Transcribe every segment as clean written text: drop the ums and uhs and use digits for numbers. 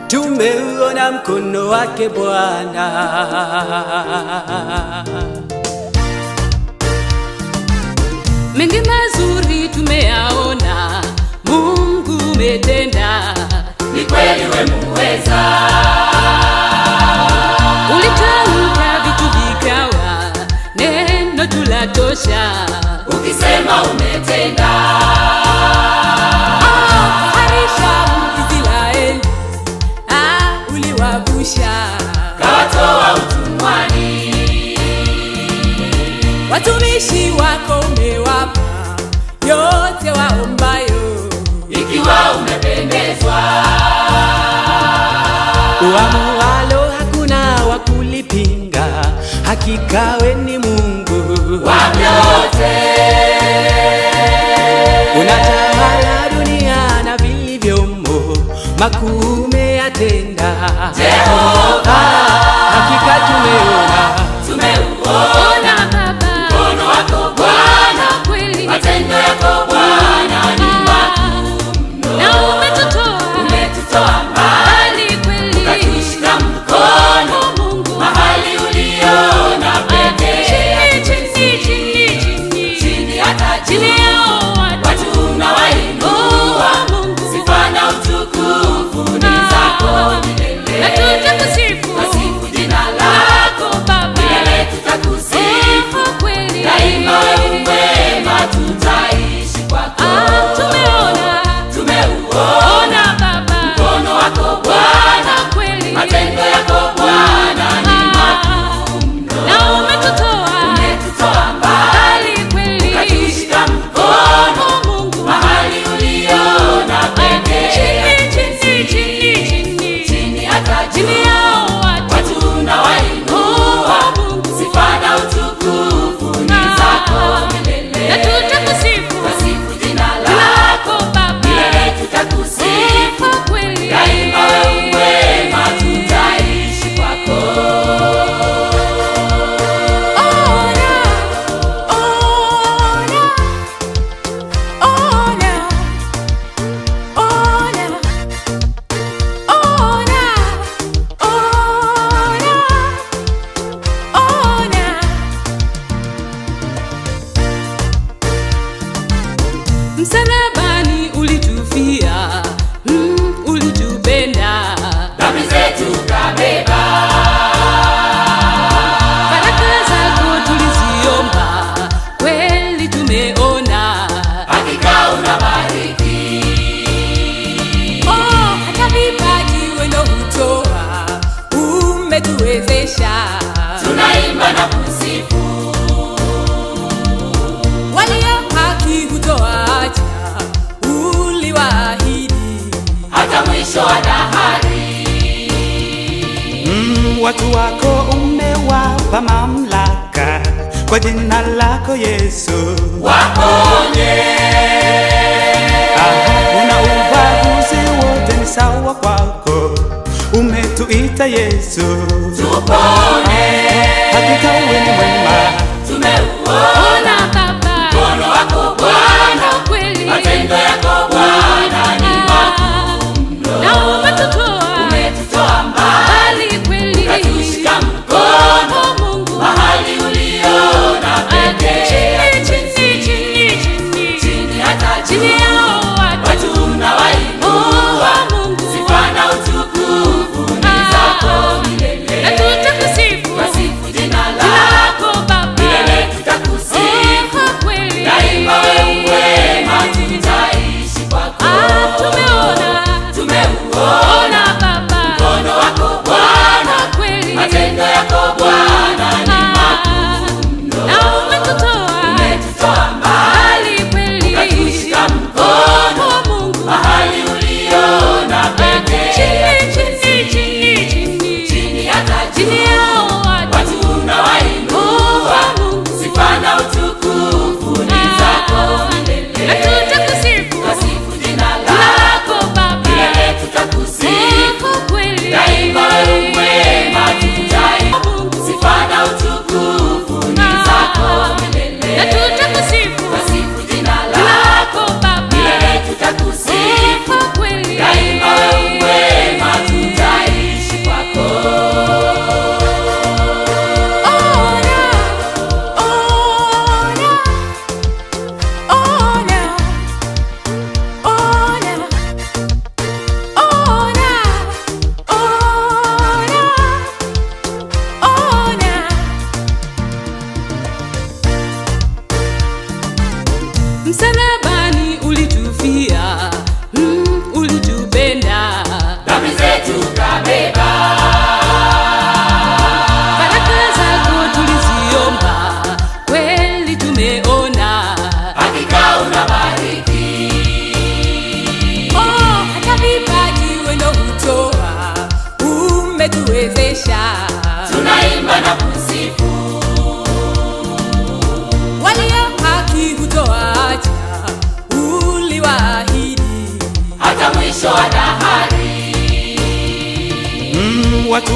Tumeuona mkono wake Bwana, mengi mazuri tumeyaona, Mungu umetenda, ni kweli wewe muweza. Ulitamka vitu vikawa, neno tulatosha, ukisema umetenda. Kawatoa utumwani, watumishi wako umewapa yote waombayo, ikiwa umependezwa. Uamualo hakuna wakulipinga, hakika wewe ni Mungu wa vyote. Unatawala dunia na vilivyomo, makuu umeyatenda Jehova. Hakika tumeuona Baba, mkono wako Bwana, kweli matendo yako Bwana ni makuu mno. na umetutoa mbali, kweli, ukatushika mkono Mungu mahali uliona pekee. Chini hata chini yao watu unawainua, sifa na utukufu ni zako milele. na tutakusifu, Tasifu jina lako Baba, milele, tutakusifu kweli daima. Wewe mwema, tutaishi kwako. Tumeuona Baba, mkono wako Bwana, kweli matendo yako Bwana ni makuu mno. na umetutoa mbali, kweli, ukatushika mkono Mungu mahali uliona pekee. Chini hata chini yao watu unawainua, sifa na utukufu ni zako milele. na tutakusifu, Tasifu jina lako Baba, milele, tutakusifu kweli daima. Wewe mwema, tutaishi kwako. Msalabani ulitufia, ulitupenda, Dhambi zetu kabeba, baraka zako tuliziomba, kweli tumeona, hakika unabariki. hata vipaji wendo hutoa, umetuwezesha, Tunaimba na kusifu, walio haki hutoacha, uliwaahidi, hata mwisho wa dahari. Watu wako umewapa mamlaka, kwa jina lako Yesu Waponye, una ubaguzi wote ni sawa kwako, umetuita Yesu, tupone. hakika wewe ni mwema. Tumeuona Baba, mkono wako Bwana, kweli matendo yako Bwana ni makuu mno. na umetutoa mbali, kweli, ukatushika mkono Mungu mahali uliona pekee. Chini hata chini yao watu unawainua, sifa na utukufu ni zako milele. na tutakusifu, Tasifu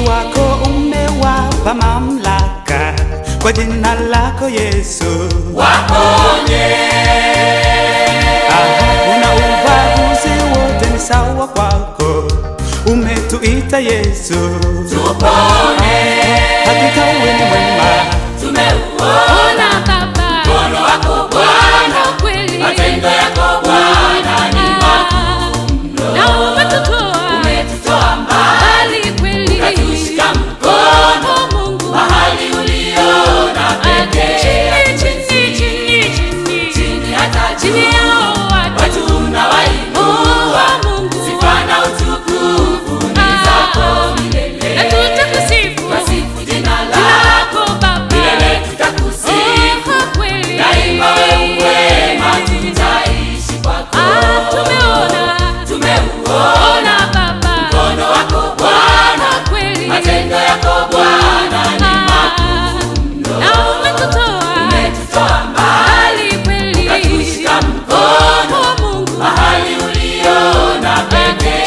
watu wako umewapa mamlaka, kwa jina lako Yesu waponye. Una ubaguzi wote ni sawa kwako, umetuita Yesu tupone. Hakika wewe ni mwema, tumeuona Baba, mkono wako Bwana, kweli matendo yako Bwana ni makuu mno. na umetutoa mbali kweli, ukatushika mkono Mungu mahali uliona pekee. Chini hata chini juu yao watu unawainua, Mungu sifa na utukufu ni zako milele. na tutakusifu Twasifu jina lako lako Baba, milele, tutakusifu kweli daima. Wewe mwema, tutaishi kwako. Tumeuona Baba, mkono wako Bwana, kweli matendo yako Bwana ni makuu mno. na umetutoa mbali kweli, ukatushika mkono Mungu mahali uliona pekee.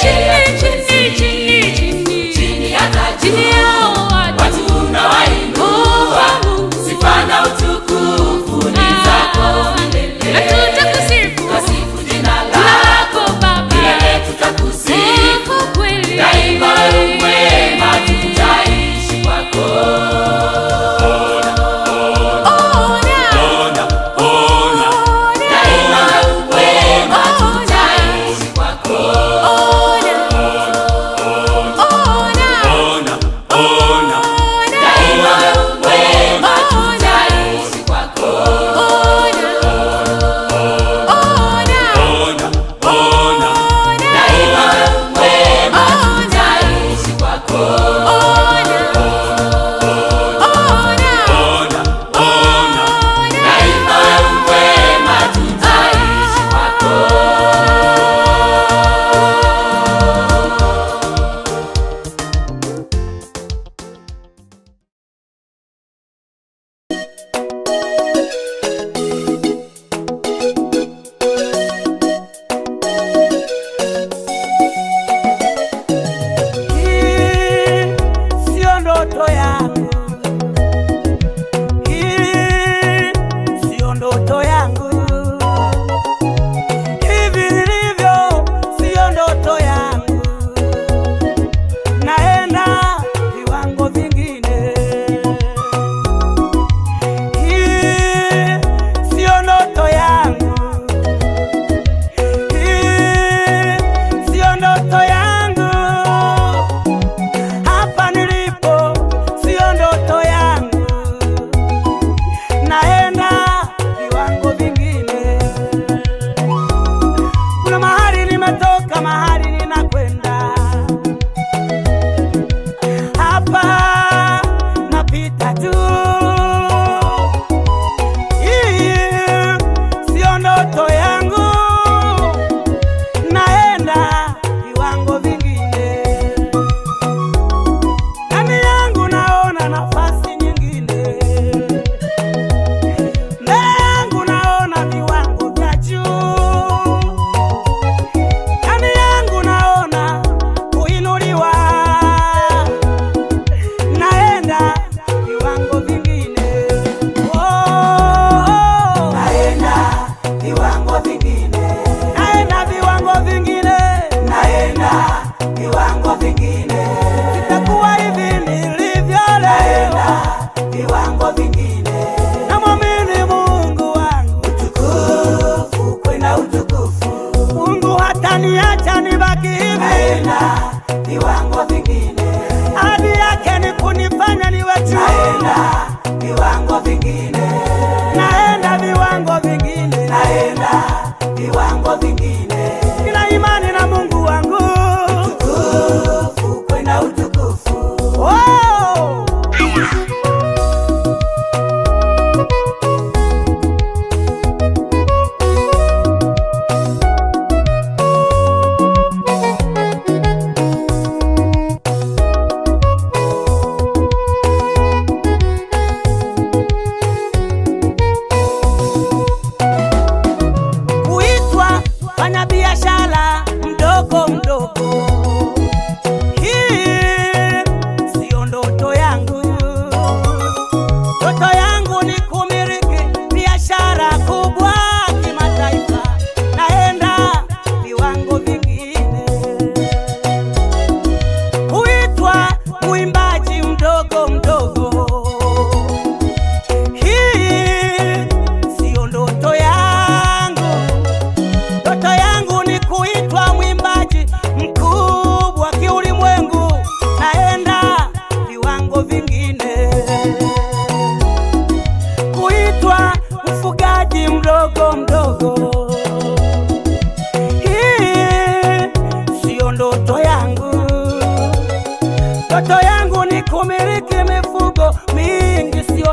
Chini hata juu chini yao watu unawainua, sifa na utukufu ni zako milele. na tutakusifu Twasifu jina lako Baba, milele, tutakusifu kweli daima. Wewe mwema, tutaishi kwako. Daima wewe mwema, tutaishi kwako. Daima wewe mwema, tutaishi kwako. Daima wewe mwema, tutaishi kwako. Daima wewe mwema, tutaishi kwako. Hii sio ndoto yangu, hii sio ndoto yangu, hivi nilivyo sio ndoto yangu, naenda viwango vingine. Hii sio ndoto yangu, hii sio ndoto yangu, hapa nilipo sio ndoto yangu, naenda viwango vingine. Kuna mahali nimetoka, mahali ninakwenda, hapa napita tu. Hii sio ndoto yangu, naenda viwango vingine. Ndani yangu naona nafasi nyingine, mbele yangu naona viwango vya juu, ndani yangu naona kuinuliwa, naenda viwango vingine.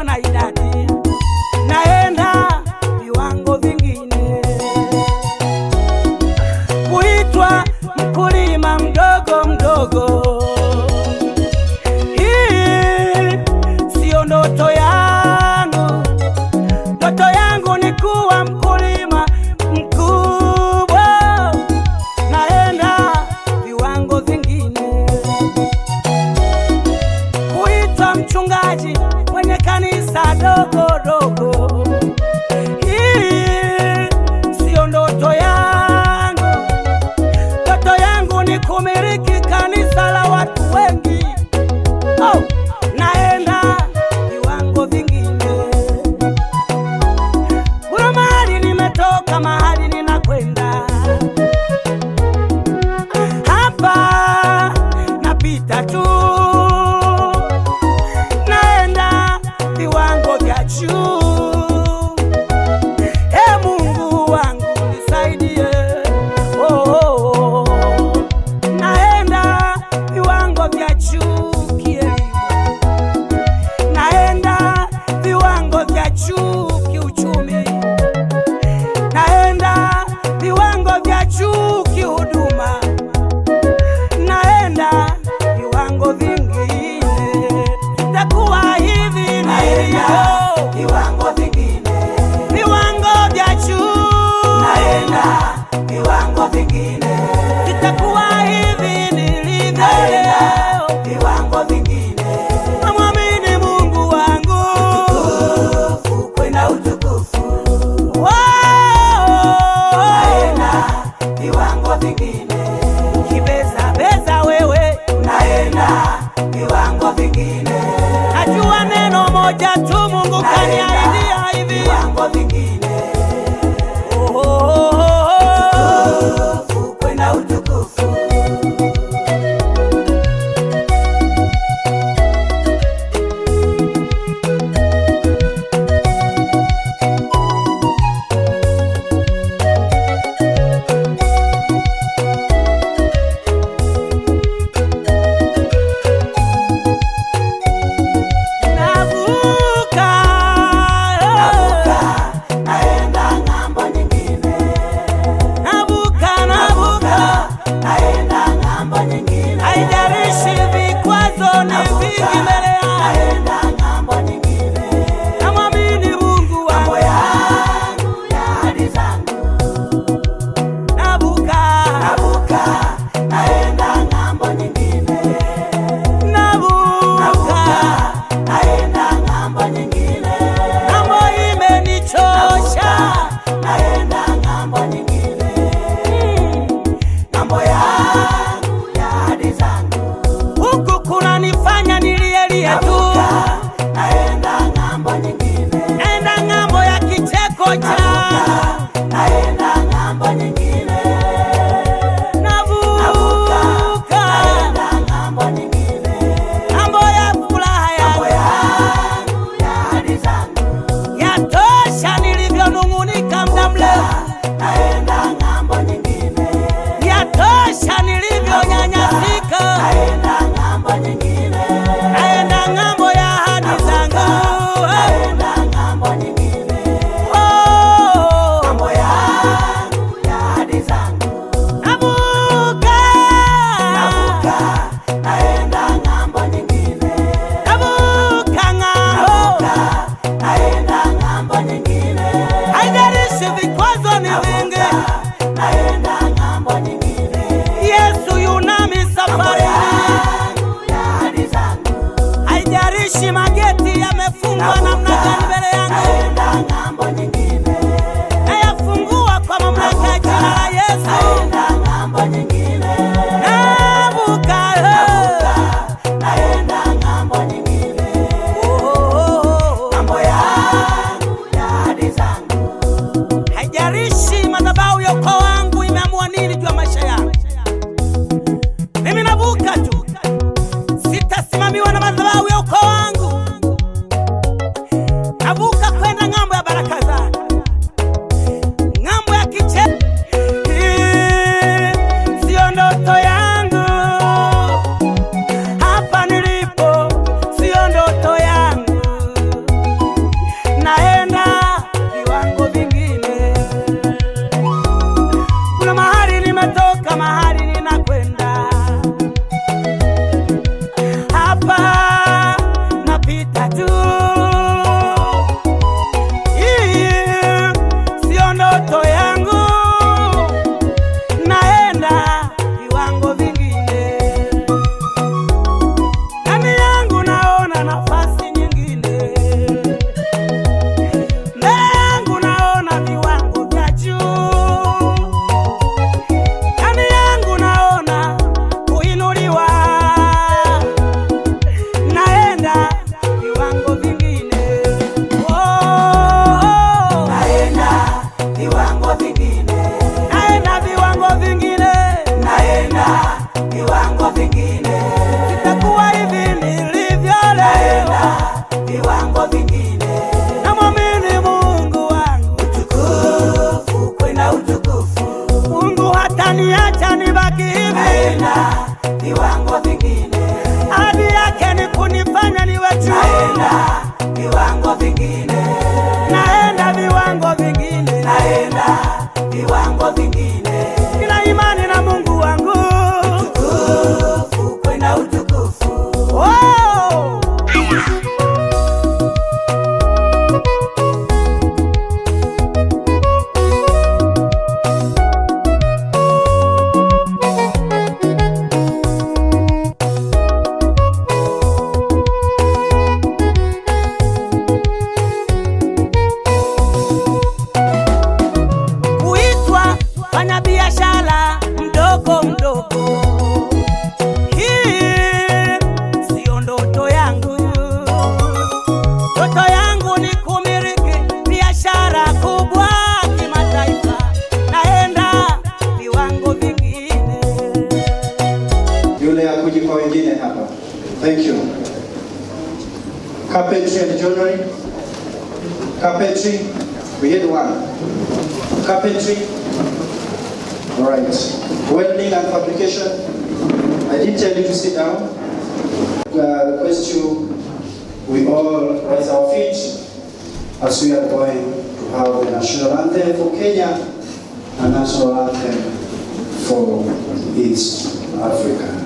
na idadi, naenda viwango vingine, kuitwa mkulima mdogo mdogo. Hii sio ndoto yangu, ndoto yangu ni kuwa mkulima mkubwa, naenda viwango vingine, kuitwa mchungaji mwenye kanisa dogo dogo. Hii sio ndoto yangu, ndoto yangu ni kumiliki kanisa la watu wengi. Oh, naenda viwango vingine. Kuna mahali nimetoka, mahali ninakwenda, hapa napita tu, naenda viwango vya juu. Mungu wangu nisaidie, oh, oh, oh. Naenda viwango vya juu kielimu, naenda viwango vya juu kiuchumi, naenda viwango vya juu kihuduma, naenda viwango vingine. Sitakuwa hivi na hivyo, viwango vingine, viwango vya juu, naenda viwango vingine. Sitakuwa hivi nilivyo leo, viwango vingine. Namwamini Mungu wangu, utukufu kwenda utukufu, naenda viwango vingine. Ukibeza beza wewe, naenda viwango vingine. Najua neno moja tu Mungu kaniahidia hivi, viwango vingine. Oh, oh, oh, oh. Utukufu kwenda utukufu. Navuka, naenda ng'ambo nyingine. joinery, carpentry, we had one. Carpentry, all right. Welding and fabrication, I didn't tell you to sit down. Request you, we all raise our feet as we are going to have the national anthem for Kenya and national anthem for East Africa.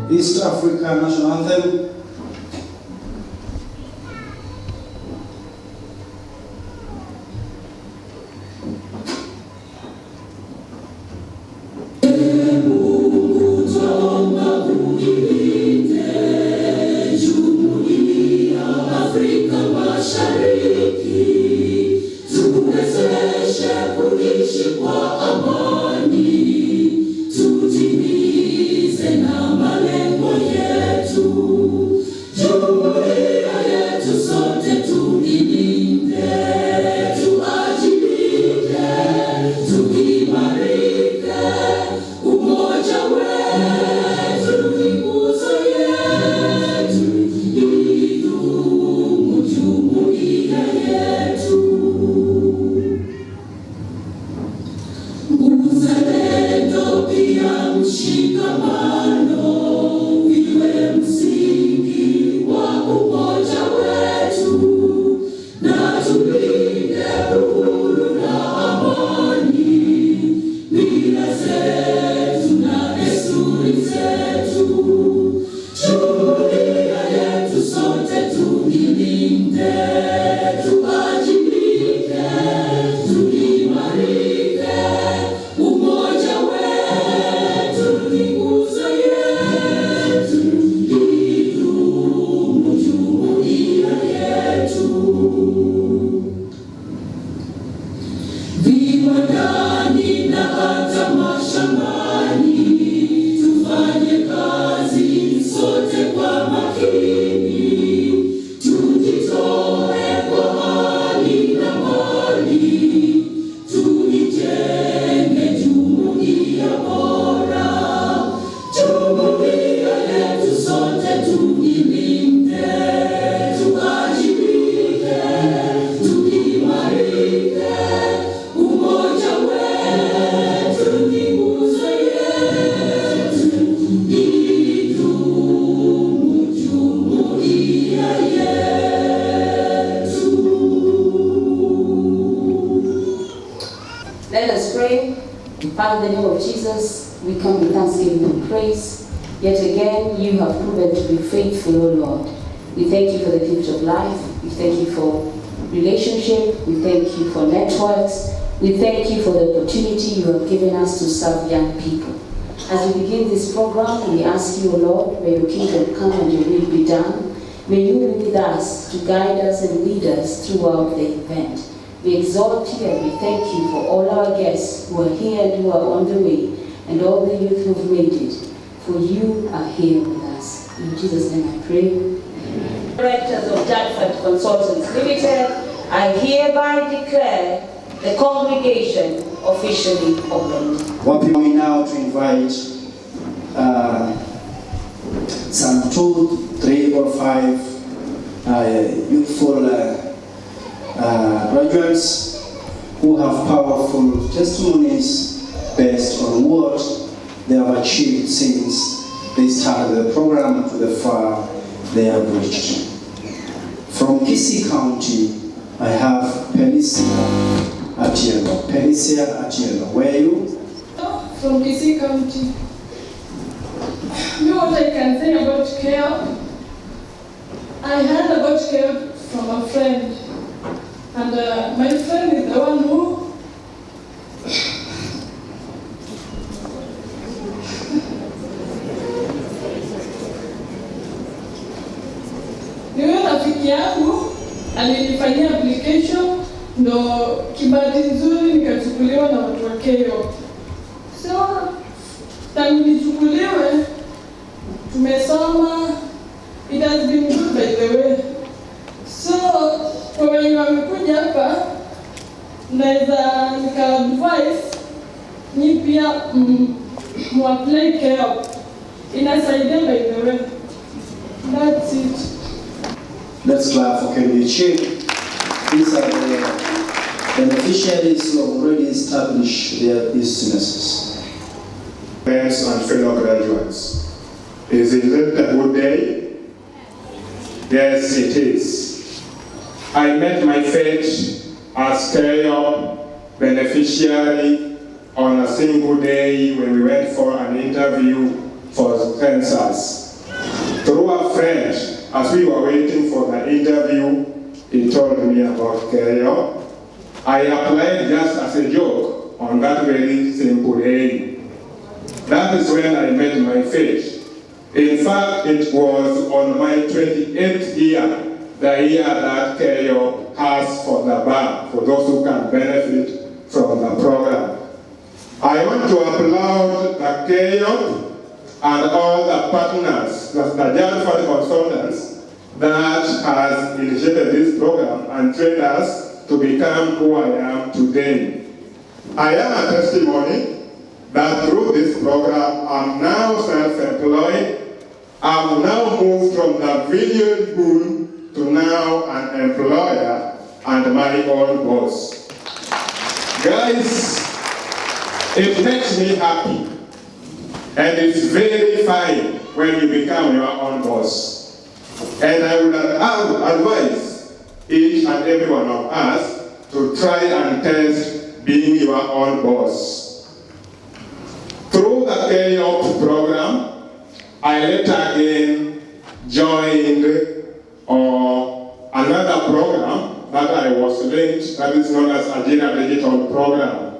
East Africa National Anthem. Let us pray. Father, in the name of Jesus, we come with thanksgiving and praise. Yet again, you have proven to be faithful, O Lord. We thank you for the gift of life. We thank you for relationship. We thank you for networks. We thank you for the opportunity you have given us to serve young people. As we begin this program, we ask you, O Lord, may your kingdom come and your will be done. May you be with us to guide us and lead us throughout the event. We exalt you and we thank you for all our guests who are here and who are on the way, and all the youth who have made it, for you are here with us. In Jesus' name I pray. Directors of Jadford Consultants Limited, I hereby declare the congregation officially opened. What people we now to invite some 2, 3, or 5 youthful graduates who have powerful testimonies based on what they have achieved since they started the program to the far they have reached. From KISI County, I have Felicia Atieno. Felicia Atieno, where are you? From KISI County. You know what I can say about KYEOP? I heard about KYEOP from a friend. And my friend is the one who niwe rafiki yangu alinifanyia application, ndo kibahati nzuri nikachukuliwa na watu wa KYEOP. So tangu nichukuliwe tumesoma, it has been good by the way. So kwa wenye wamekuja hapa, naweza nika-advise nyi pia mu-apply KYEOP. Inasaidia by the way. That's it. Let's clap for KYEOP. These are the beneficiaries who have already established their businesses. Friends and fellow graduates, is it a good day? Yes, it is. I met my fate as KYEOP beneficiary on a single day when we went for an interview for census. Through a friend, as we were waiting for the interview, he told me about KYEOP. I applied just as a joke on that very simple day. That is when I met my fate. In fact, it was on my 28th year, the year that KYEOP has for the bar, for those who can benefit from the program. I want to applaud the KYEOP and all the partners, the Jadford Consultants, that has initiated this program and trained us to become who I am today. I am a testimony that through this program, I'm now self-employed. I'm now moved from the village school to now an employer and my own boss. Guys, it makes me happy. And it's very fine when you become your own boss. And I would advise each and every one of us to try and test being your own boss. Through the KYEOP program, I later again joined another program that I was linked, that is known as Agenda Digital Program.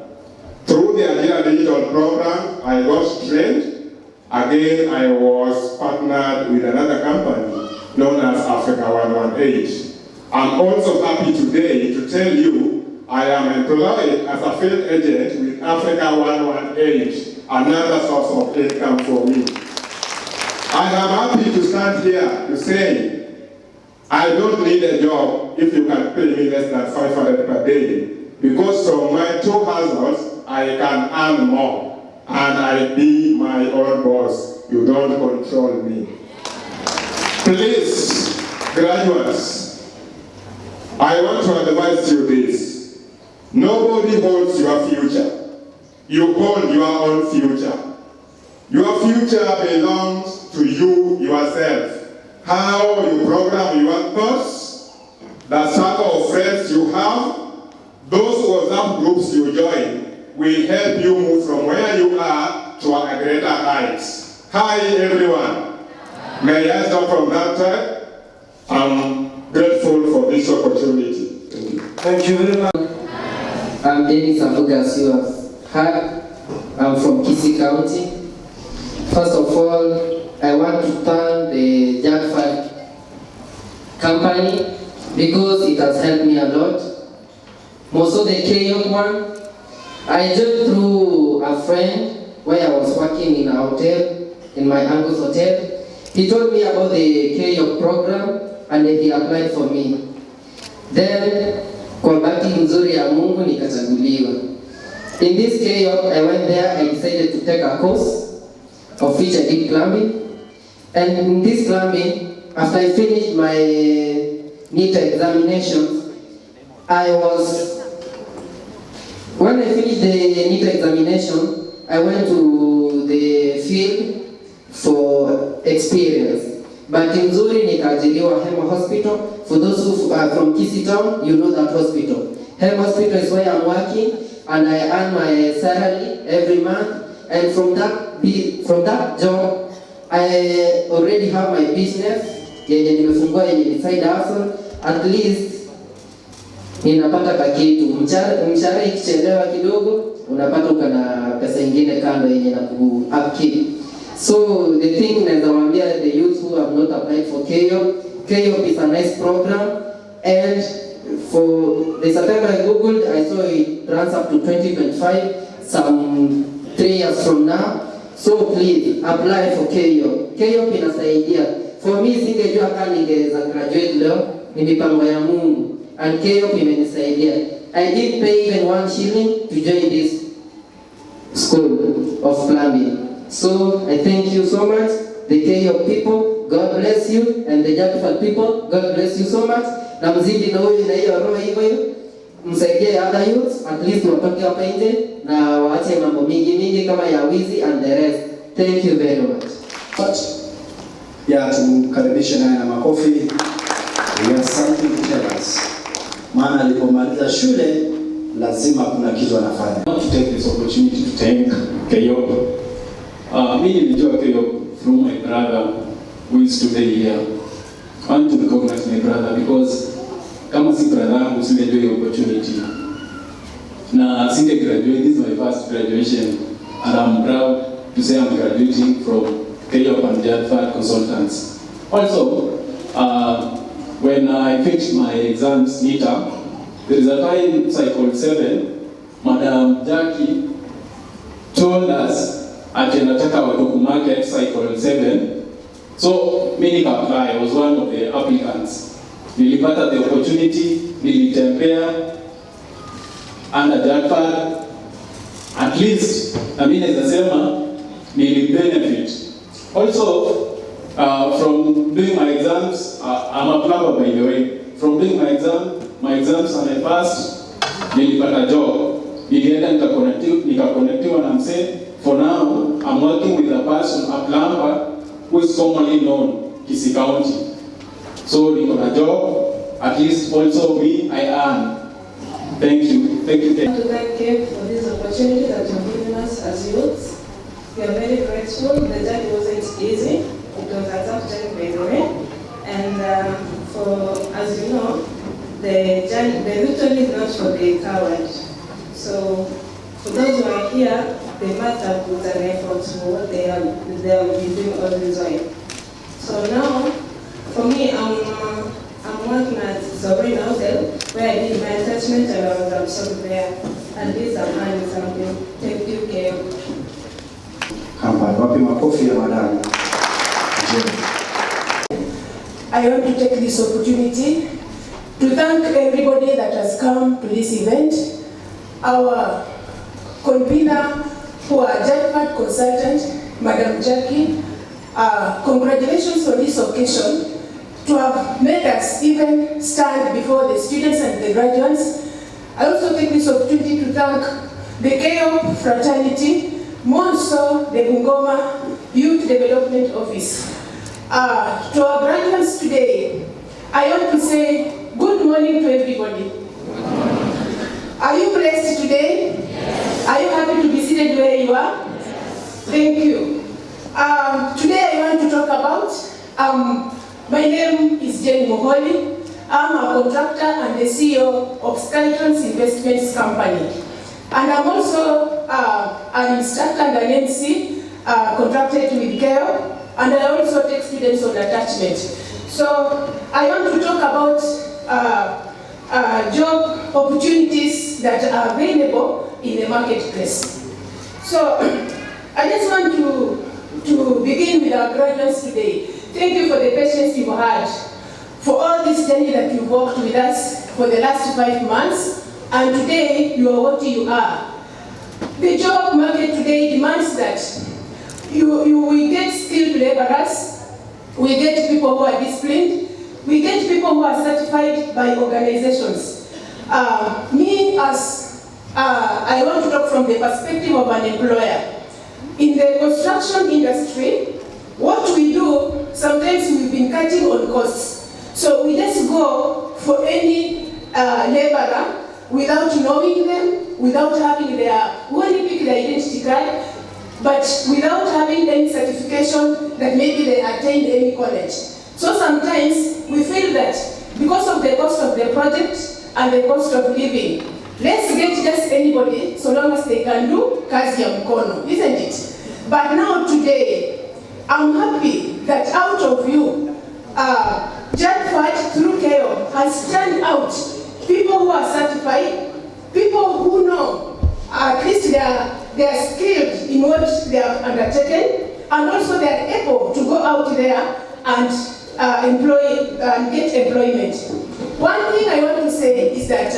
Through the Agenda Digital Program, I got trained. Again, I was partnered with another company known as Africa 118. I'm also happy today to tell you I am employed as a field agent with Africa 118, another source of income for me. I am happy to stand here to say I don't need a job if you can pay me less than 500 per day, because from my 2 hustles, I can earn more, and I be my own boss. You don't control me. Please, graduates, I want to advise you this. Nobody holds your future. You hold your own future. Your future belongs to you yourself. How you program your thoughts, the circle of friends you have, those WhatsApp groups you join, will help you move from where you are to a greater heights. Hi everyone. May I start from that side? I'm grateful for this opportunity. Thank you. Thank you very much. I'm Dennis Abugas, you have heard. I'm from KISI County. First of all, I want to thank the Jadford company because it has helped me a lot. Most of the KYEOP one, I joined through a friend where I was working in a hotel, in my uncle's hotel. He told me about the KYEOP program and he applied for me. Then, kwa bahati nzuri ya Mungu nikachaguliwa. In this KYEOP, I went there, I decided to take a course of which I did plumbing. And in this plumbing, after I finished my NITA examinations, when I finished the NITA examination, I went to the field for experience. But in Zuri, nikaajiriwa Hema Hospital. For those who are from KISUMU, you know that hospital. Hema Hospital is where I'm working, and I earn my salary every month. And from that job, I already have my business. Yenye nimefungua yenye ni side hustle. At least ninapata kakitu. Mshahara ikichelewa kidogo, unapata ukana pesa ingine kando yenye na ku-upkeep. So the thing is, the youth who have not applied for KYEOP, KYEOP is a nice program, and for the September I googled, I saw it runs up to 2025, some 3 years from now. So please apply for KYEOP. KYEOP inasaidia. For me, singejua kama ningeweza graduate leo, ni mipango ya Mungu, and KYEOP imenisaidia. I didn't pay even 1 shilling to join this school of plumbing. So I thank you so much, the KYEOP people, God bless you, and the Jackford people, God bless you so much. Na mzidi na huyu na hiyo roho hivyo, msaidie other youths, at least watoke hapa nje na waache mambo mingi kama ya wizi and the rest. Thank you very much. Ya tumkaribishe naye na makofi. We have something to tell us. Maana alipomaliza shule lazima kuna kitu anafanya. I want to take this opportunity to thank KYEOP. Me nilijua KYEOP through my brother who is today here. I want to recognize my brother because kama si brother yangu singejua hiyo opportunity. Na singe graduate, this is my first graduation and I'm proud to say I'm graduating from KYEOP and Jackford Consultants. Also, when I finished my exams NITA, there is a time cycle 7, Madam Jackie told us ati anataka watu ku market cycle 7. So mimi nika-apply, I was one of the applicants. Nilipata the opportunity, nilitembea under Jackford. At least, na mimi naweza sema nili-benefit. Also, from doing my exams, I'm a plumber by the way. From doing my exams and I passed, nilipata job. Nilienda nika-connectiwa na msee. For now, I'm working with a person, a plumber, who is commonly known, Kisii County. So, niko na job, at least also me, I earn. Thank you. Thank you. I want to thank KYEOP for this opportunity that you've given us as youths. We are very grateful. The journey wasn't easy. It was a tough journey, by the way. And as you know, the victory is not for the coward. So, for those who are here, they must have put an effort for what they have been doing all this while. So now, for me, I'm working at Sovereign Hotel, where I did my attachment and I was absorbed there. At least I'm learning something. Thank you, KYEOP. Kampani, wapi makofi ya madam. I want to take this opportunity to thank everybody that has come to this event. Our convener, who are Jackford consultant, Madam Jackie, congratulations on this occasion to have made us even stand before the students and the graduates. I also take this opportunity to thank the KYEOP fraternity, more so the Bungoma Youth Development Office. To our graduates today, I want to say good morning to everybody. Are you blessed today? Yes. Are you happy to be seated where you are? Yes. Thank you. Today I want to talk about, my name is Jenny Moholi. I'm a contractor and the CEO of Skytrans Investments Company. And I'm also an instructor and an MC contracted with KYEOP, and I also take students on attachment. So I want to talk about job opportunities that are available in the marketplace. So I just want to begin with our graduates today. Thank you for the patience you've had, for all this journey that you've walked with us for the last 5 months, and today you are what you are. The job market today demands that you will get skilled laborers, we get people who are disciplined, we get people who are certified by organizations. I want to talk from the perspective of an employer. In the construction industry, what we do, sometimes we've been cutting on costs. So we just go for any laborer without knowing them, without having we only pick their identity card, but without having any certification that maybe they attend any college. So sometimes we feel that because of the cost of the project and the cost of living, let's get just anybody so long as they can do kazi ya mkono, isn't it? But now today, I'm happy that out of you, JADFAT through KISUMU has turned out people who are certified, people who know at least they are skilled in what they have undertaken, and also they are able to go out there and employ and get employment. One thing I want to say is that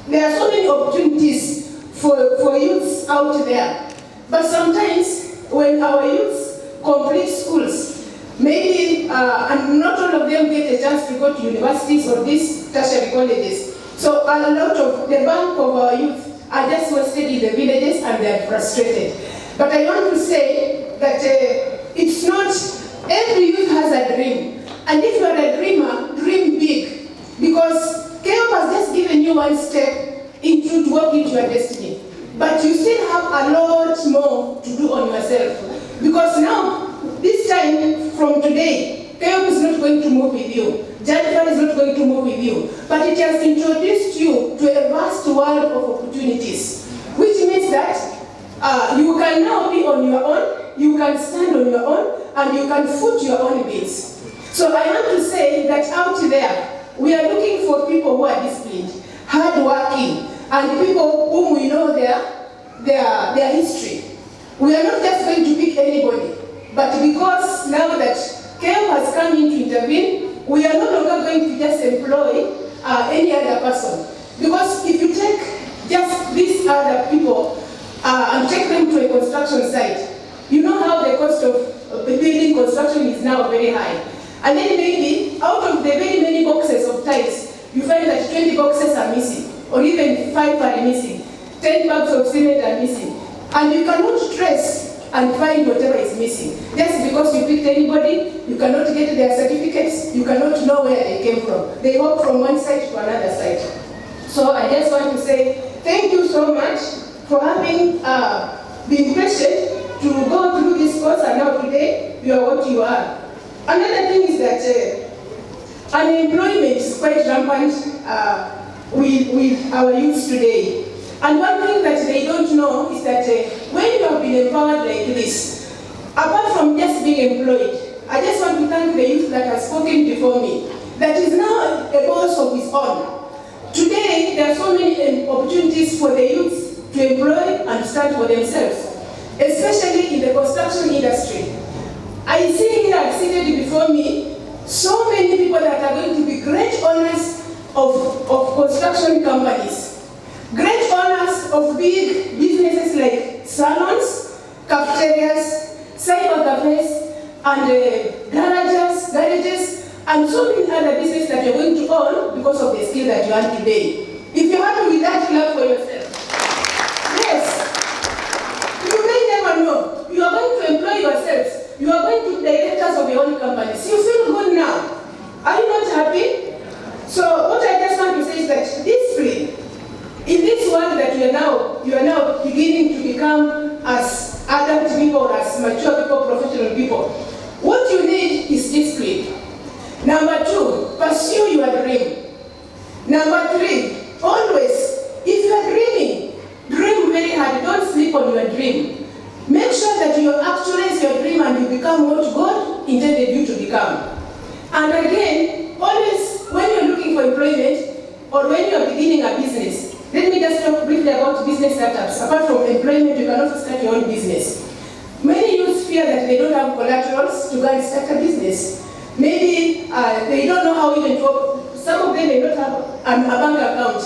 there are so many opportunities for youths out there, but sometimes when our youths complete schools, maybe and not all of them get a chance to go to universities or these tertiary colleges. So a lot of the bulk of our youth are just wasted in the villages and they are frustrated. But I want to say that it's not, every youth has a dream. And if you are a dreamer, dream big. Because KISUMU has just given you one step to walk into your destiny. But you still have a lot more to do on yourself. Because now, this time from today, KISUMU is not going to move with you. JADFAT is not going to move with you. But it has introduced you to a vast world of opportunities. Which means that you can now be on your own, you can stand on your own, and you can foot your own bills. So I want to say that out there, we are looking for people who are disciplined, hardworking, and people whom we know their history. We are not just going to pick anybody, but because now that KISUMU has come in to intervene, we are no longer going to just employ any other person. Because if you take just these other people and take them to a construction site, you know how the cost of building construction is now very high. And then maybe out of the very many boxes of tiles, you find that 20 boxes are missing, or even 5 are missing, 10 bags of cement are missing. And you cannot trace and find whatever is missing. Just because you picked anybody, you cannot get their certificates, you cannot know where they came from. They walk from one site to another site. So I just want to say thank you so much for having been patient to go through this course, and now today you are what you are. Another thing is that unemployment is quite rampant with our youth today. And one thing that they don't know is that when you have been empowered like this, apart from just being employed, I just want to thank the youth that has spoken before me, that is now a boss of his own. Today, there are so many opportunities for the youth to employ and start for themselves, especially in the construction industry. I see here seated before me so many people that are going to be great owners of construction companies. Great owners of big businesses like salons, cafeterias, cyber cafes, and garages, and so many other businesses that you're going to own because of the skill that you have today. If you're happy with that, clap for yourself. Yes. You may never know. You are going to employ yourselves. You are going to be directors of your own companies. You feel good now. Are you not happy? So what I just want to say is that discipline, in this world that you are now beginning to become as adult people, or as mature people, professional people, what you need is discipline. Number 2, pursue your dream. Number 3, always, if you are dreaming, dream very hard. Don't sleep on your dream. Make sure that you actualize your dream and you become what God intended you to become. And again, always when you're looking for employment or when you're beginning a business, let me just talk briefly about business startups. Apart from employment, you can also start your own business. Many youths fear that they don't have collaterals to go and start a business. Maybe they don't know how even to open. Some of them may not have a bank account.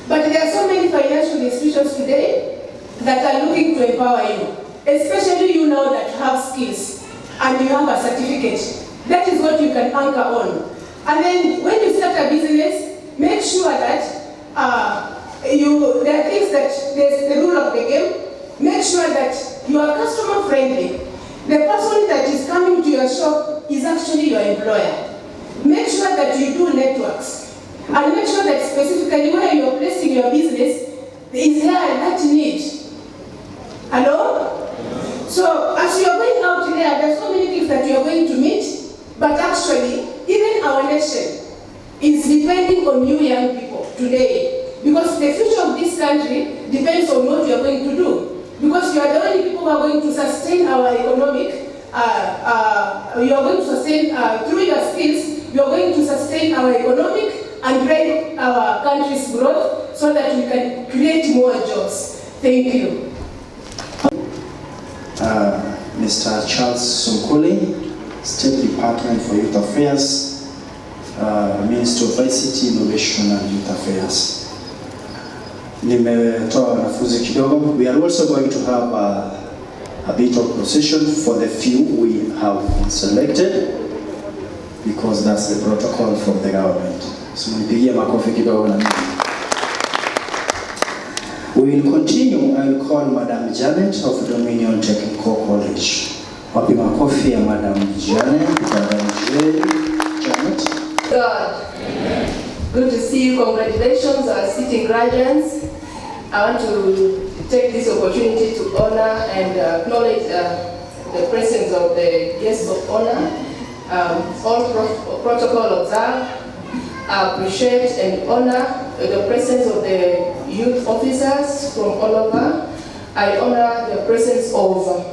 But there are so many financial institutions today that are looking to empower you. Especially you now that have skills and you have a certificate. That is what you can anchor on. And then when you start a business, make sure that there are things that there's the rule of the game. Make sure that you are customer friendly. The person that is coming to your shop is actually your employer. Make sure that you do networks. And make sure that specifically where you are placing your business is there that need. Hello? So as you are going out there are so many things that you are going to meet, but actually, even our nation is depending on you young people today. Because the future of this country depends on what you are going to do. Because you are the only people who are going to sustain our economic, you are going to sustain, through your skills, you are going to sustain our economic and drive our country's growth so that we can create more jobs. Thank you. Mr. Charles Sonkole, State Department for Youth Affairs, Minister of ICT, Innovation and Youth Affairs. Nimetoa wanafunzi kidogo. We are also going to have a bit of procession for the few we have selected because that's the protocol from the government. So nipigie makofi kidogo na mimi. We will continue. I will call Madam Janet of Dominion Technical College. Wapi makofi ya Madam Janet. Janet. God. Good to see you. Congratulations, our sitting graduates. I want to take this opportunity to honor and acknowledge the presence of the guests of honor. All protocol observed. I appreciate and honor the presence of the youth officers from all over. I honor the presence of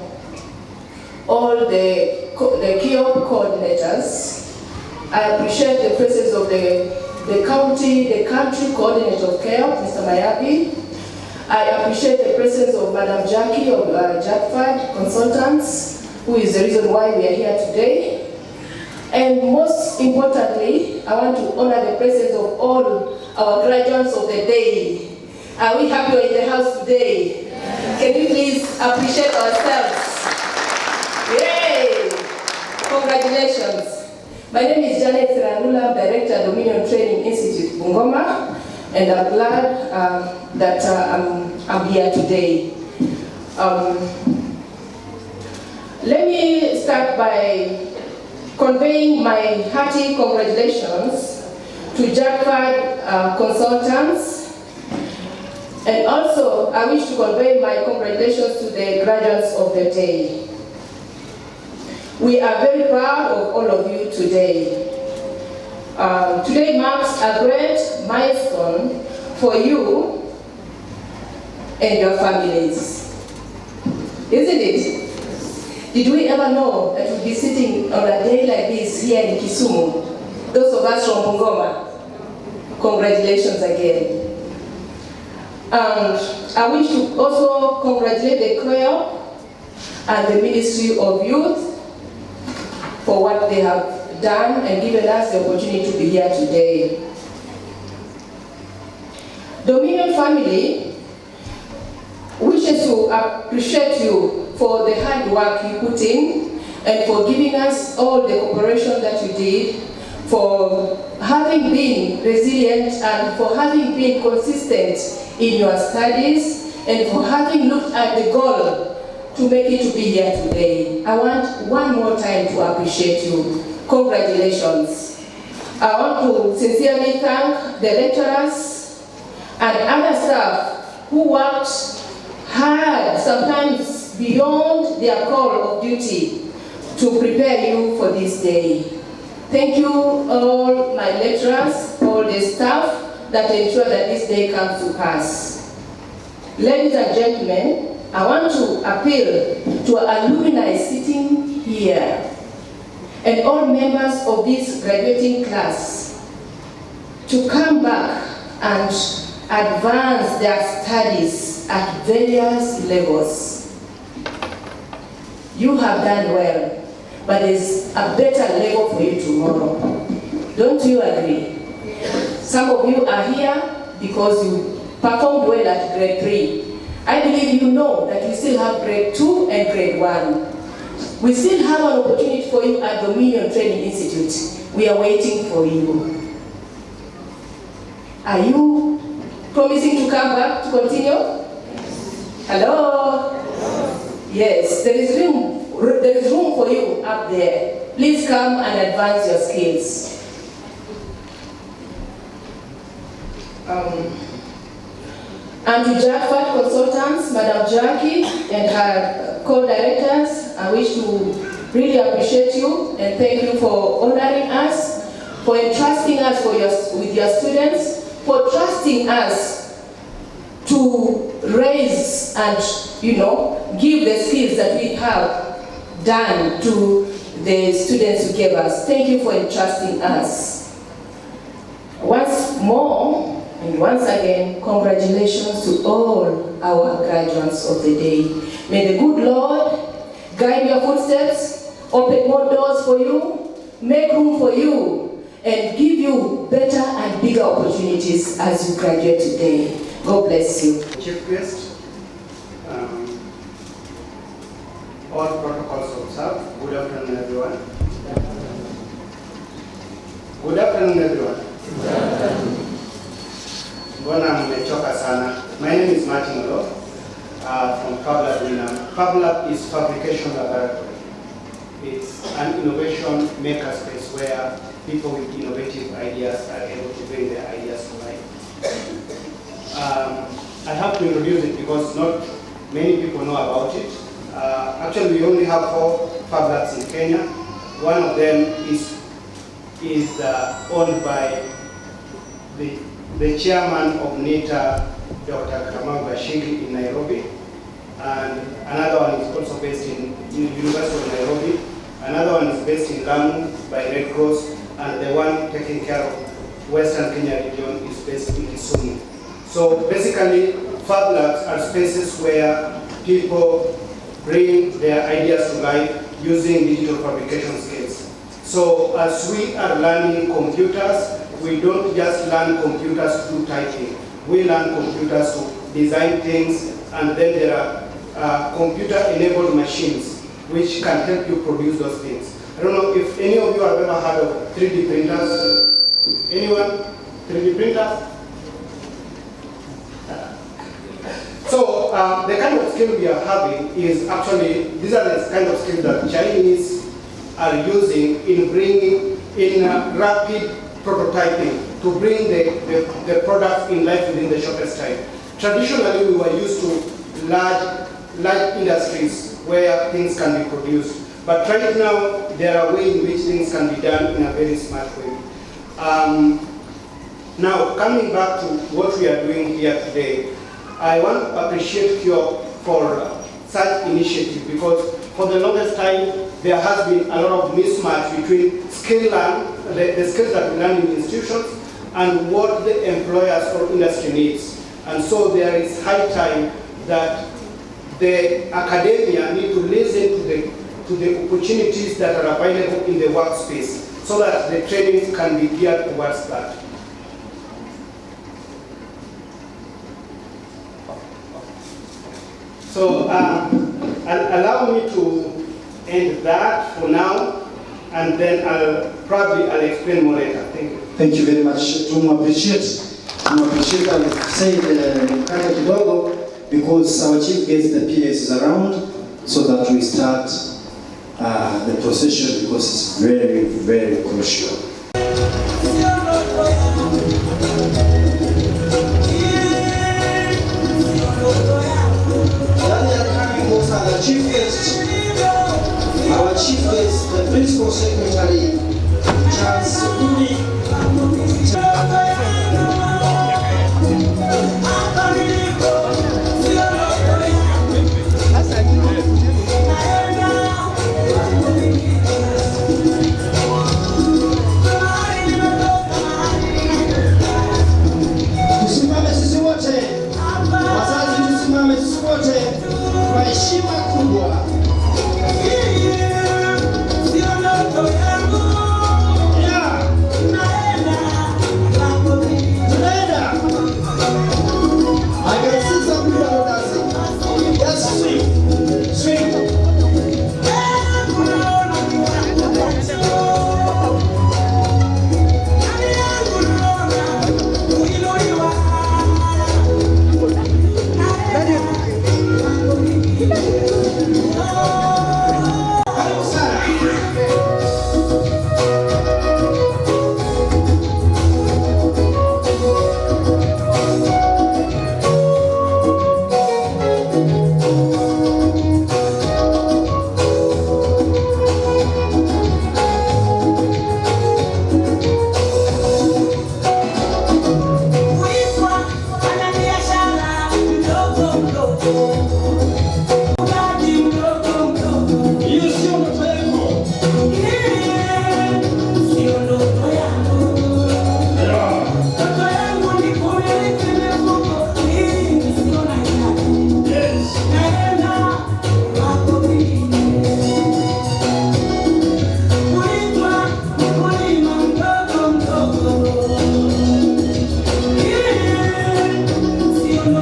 all the KISUMU coordinators. I appreciate the presence of the country coordinator of KISUMU, Mr. Mayapi. I appreciate the presence of Madam Jackie of JATFAD Consultants, who is the reason why we are here today. And most importantly, I want to honor the presence of all our graduates of the day. Are we happy we're in the house today? Can we please appreciate ourselves? Yay! Congratulations. My name is Janet Ranula, Director, Dominion Training Institute, Bungoma, and I'm glad that I'm here today. Let me start by conveying my hearty congratulations to JATFAD consultants, and also I wish to convey my congratulations to the graduates of the day. We are very proud of all of you today. Today marks a great milestone for you and your families, isn't it? Did we ever know that we'll be sitting on a day like this here in KISUMU? Those of us from Bungoma, congratulations again. And I wish to also congratulate the KYEOP and the Ministry of Youth for what they have done and given us the opportunity to be here today. Dominion family wishes to appreciate you for the hard work you put in and for giving us all the cooperation that you did, for having been resilient and for having been consistent in your studies and for having looked at the goal to make it to be here today. I want one more time to appreciate you. Congratulations. I want to sincerely thank the lecturers and other staff who worked hard, sometimes beyond their call of duty, to prepare you for this day. Thank you all my lecturers, all the staff that ensure that this day comes to pass. Ladies and gentlemen, I want to appeal to our alumni sitting here. and all members of this graduating class to come back and advance their studies at various levels. You have done well, but there's a better level for you tomorrow. Don't you agree? Some of you are here because you performed well at grade 3. I believe you know that we still have grade 2 and grade 1. We still have an opportunity for you at Dominion Training Institute. We are waiting for you. Are you promising to come back to continue? Hello? Yes, there is room for you up there. Please come and advance your skills. And to Jaffat Consultants, Madam Jackie and her co-directors, I wish to really appreciate you and thank you for honoring us, for entrusting us with your students, for trusting us to raise and, give the skills that we have done to the students who gave us. Thank you for entrusting us. Once more, and once again, congratulations to all our graduates of the day. May the good Lord guide your footsteps, open more doors for you, make room for you, and give you better and bigger opportunities as you graduate today. God bless you. Chief guest, all protocols observed. Good afternoon, everyone. Good afternoon, everyone. Mbona mmechoka sana. My name is Martin Olo from FabLab. FabLab is Fabrication Laboratory. It's an innovation maker space where people with innovative ideas are able to bring their ideas to life. I have to introduce it because not many people know about it. Actually, we only have 4 FabLabs in Kenya. One of them is owned by the chairman of NITA, Dr. Kamau Gashigi in Nairobi, and another one is also based in University of Nairobi. Another one is based in Lamu by Red Cross, and the one taking care of Western Kenya region is based in KISUMU. So basically, Fab Labs are spaces where people bring their ideas to life using digital fabrication skills. So as we are learning computers, we don't just learn computers to do typing. We learn computers to design things, and then there are computer-enabled machines which can help you produce those things. I don't know if any of you have ever heard of 3D printers. Anyone? 3D printers? So the kind of skill we are having is actually, these are the kind of skills that Chinese are using in bringing in rapid prototyping to bring the product in life within the shortest time. Traditionally, we were used to large industries where things can be produced. But right now, there are ways in which things can be done in a very smart way. Now, coming back to what we are doing here today, I want to appreciate KYEOP for such initiative because for the longest time, there has been a lot of mismatch between the skills that we learn in institutions and what the employers or industry needs. And so there is high time that the academia need to listen to the opportunities that are available in the workspace so that the training can be geared towards that. So allow me to end that for now, and then I'll explain more later. Thank you. Thank you very much. Appreciate and say the kidogo because our chief guest, the PS, is around, so that we start the procession because it's very, very crucial. Our chief guest, the principal secretary, Charles Uni. Asante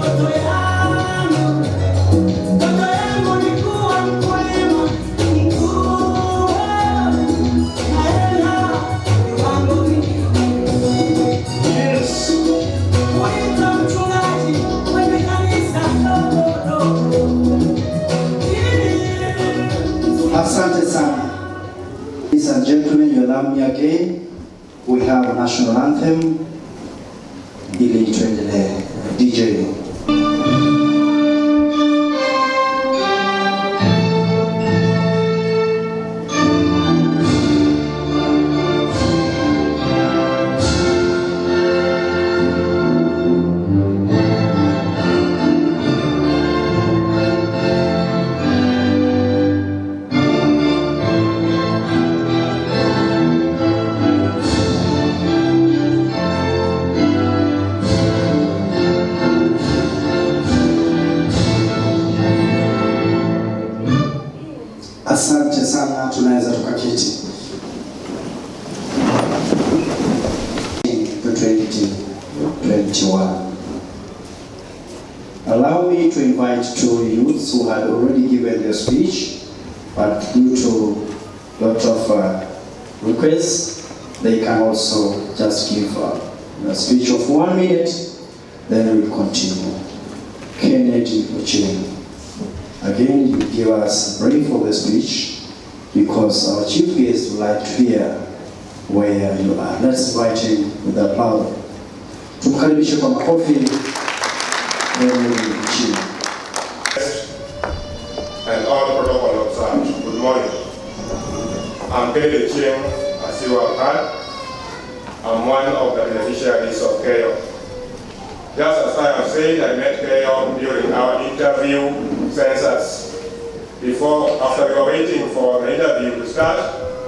sana. Ladies and gentlemen, you allow me again. We have a national anthem. Ili tuendelee. DJ. Asante sana, tunaweza tukaketi. 2021. Allow me to invite two youths who had already given their speech, but due to lot of requests, they can also just give a speech of 1 minute, then we'll continue. Kennedy Ocheng. Again, you give us a brief of the speech because our chief guest would like to hear where you are. Let's invite him with applause. Tumkaribishe kwa makofi. And all the protocol observed. Good morning. I'm Kennedy Ocheng, as you have heard. I'm one of the beneficiaries of KYEOP. Just as I have said, I met KYEOP during our interview census. After we were waiting for the interview to start,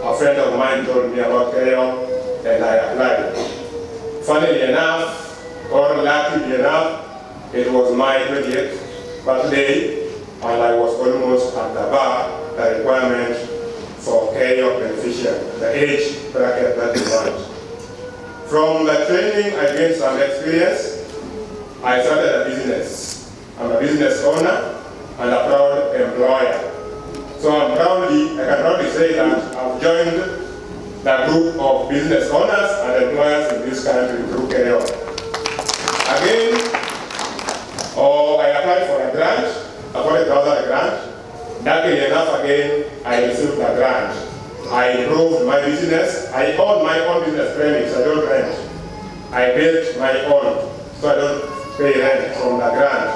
a friend of mine told me about KYEOP and I applied. Funnily enough, or luckily enough, it was my 20th birthday and I was almost at the bar, the requirement for KYEOP beneficiary, the age bracket that we want. From the training, I gained some experience. I started a business. I'm a business owner and a proud employer. So I can proudly say that I've joined the group of business owners and employers in this country through KYEOP. Again, I applied for a grant, a $40,000 grant. Luckily enough, again, I received the grant. I improved my business. I own my own business premise. I don't rent. I built my own, so I don't pay rent from the grant.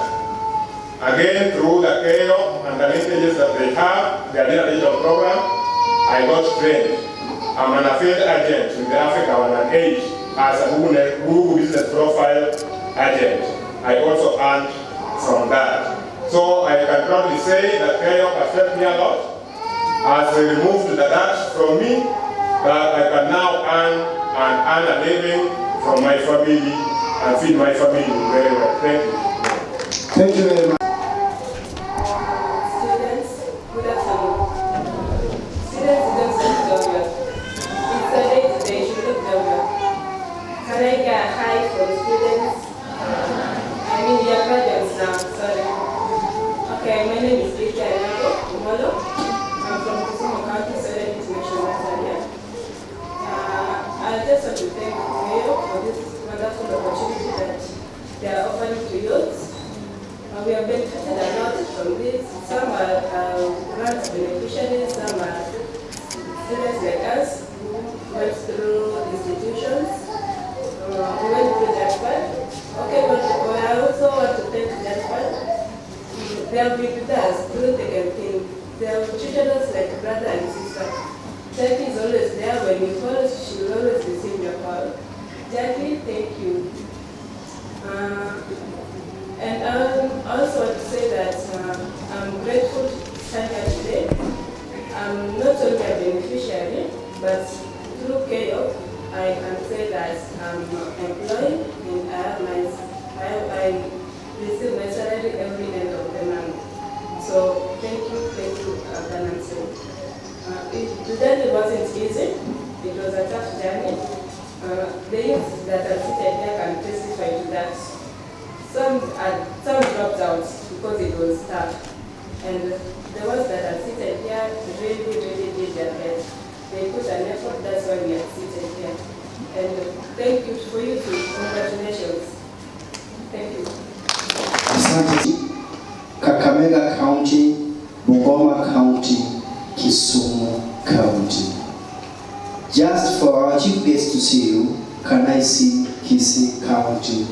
Again, through the KYEOP and the linkages that they have, their digital program, I got trained. I'm an affiliate agent with the Africa 108 as a Google Business Profile agent. I also earned from that. So I can proudly say that KYEOP has helped me a lot, has removed the debt from me, that I can now earn a living from my family and feed my family very well. Thank you. Thank you very much. Students, good afternoon. Students, don't look it's a day today, you look younger. Can I get a hi from students? I mean, you're graduates now, sorry. Okay, my name is Lita Umolo. I'm from KISUMU County, so let me mention that earlier. I just want to thank KYEOP for this wonderful opportunity that they are offering to youth. We have benefited a lot from this. Some are grant beneficiaries, some are students like us who went through institutions. We went through JATFAD. Okay, but I also want to thank JATFAD. They have been with us through the campaign. They have treated us like brother and sister. Jackie is always there. When you call, she will always receive your call. Jackie, thank you. And I also want to say that I'm grateful to stand here today. I'm not only a beneficiary, but through KYEOP, I can say that I'm employed and I receive my salary every end of the month. So thank you, Nancy. The journey wasn't easy. It was a tough journey. The youth that are seated here can testify to that. Some dropped out because it was tough. And the ones that are seated here really did their best. They put an effort, that's why we are seated here. And thank you for you too. Congratulations. Thank you. Asante. Kakamega County, Bungoma County, Kisumu County. Just for our chief guest to see you, can I see Kisii County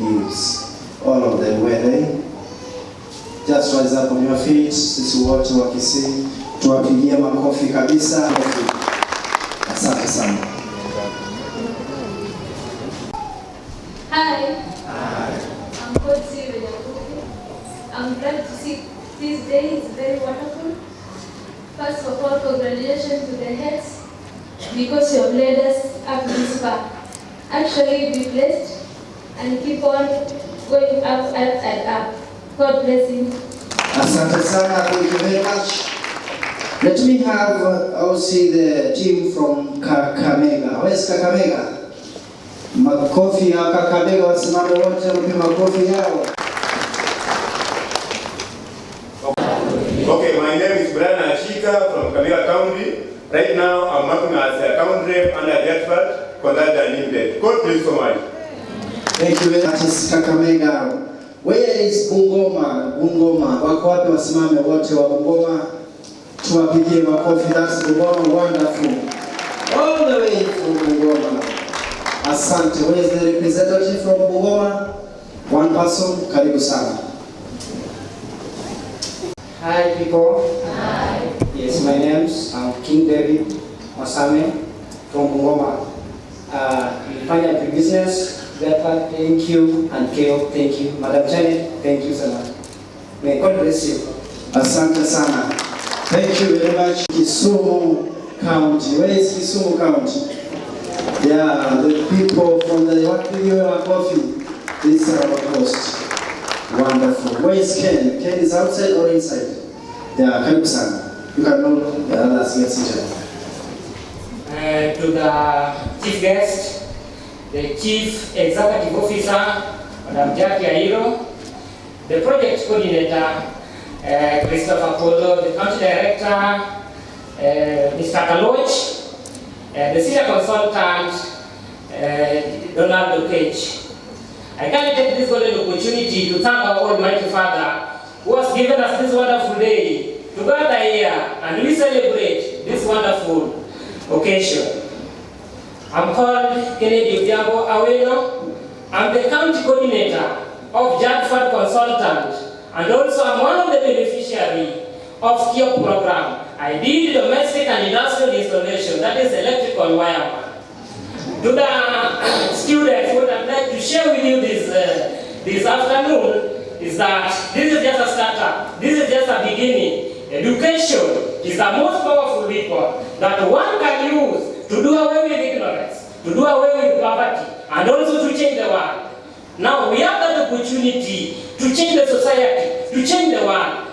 youths? All of them, were they? Just rise up on your feet. Sisi wote wa Kisii tuwapigie makofi kabisa. Asante sana. Hi. I'm called Sylvia. I'm glad to see this day. It's very wonderful. First of all, congratulations to the heads because you have led us up this far. Actually, be blessed and keep on going up and up. God bless you. Asante sana. Thank you very much. Let me have, I'll see the team from Kakamega. Where's Kakamega? Makofi ya Kakamega, wasimame wote wapi makofi yao. Okay, my name is Brian Ashika from Kakamega County. Right now, I'm working as a county rep under Jetford, Consultant Limited. God bless you so much. Thank you very much, Kakamega. Where is Bungoma? Bungoma. Wako wapi wasimame wote wa Bungoma? Tuwapigie makofi. That's Bungoma, wonderful. All the way from Bungoma. Asante. Where is the representative from Bungoma? One person. Karibu sana. Hi people. Hi. Yes, my name's King David Masame from Bungoma. Nilifanya business. Therefore, thank you, and KISUMU, thank you. Madam Janet, thank you so much. May God bless you. Asante sana. Thank you very much. Kisumu County. Where is Kisumu County? Yeah, the people from the what do you have coffee? This is our coast. Wonderful. Where is Ken? Ken is outside or inside? Yeah, karibu sana. You can know the others get seated. To the chief guest, the Chief Executive Officer, Madam Jackie Airo, the Project Coordinator, Christopher Polo, the County Director, Mr. Kaloch, the Senior Consultant, Donald Page. I can take this golden opportunity to thank our Almighty Father who has given us this wonderful day to gather here and we celebrate this wonderful occasion. I'm called Kennedy Obiambo Aweno. I'm the county coordinator of Jadford Consultant, and also I'm one of the beneficiaries of KISUMU program. I did domestic and industrial installation, that is electrical wiring. To the students, what I'd like to share with you this afternoon is that this is just a startup. This is just a beginning. Education is the most powerful weapon that one can use to do away with ignorance, to do away with poverty, and also to change the world. Now we have that opportunity to change the society, to change the world.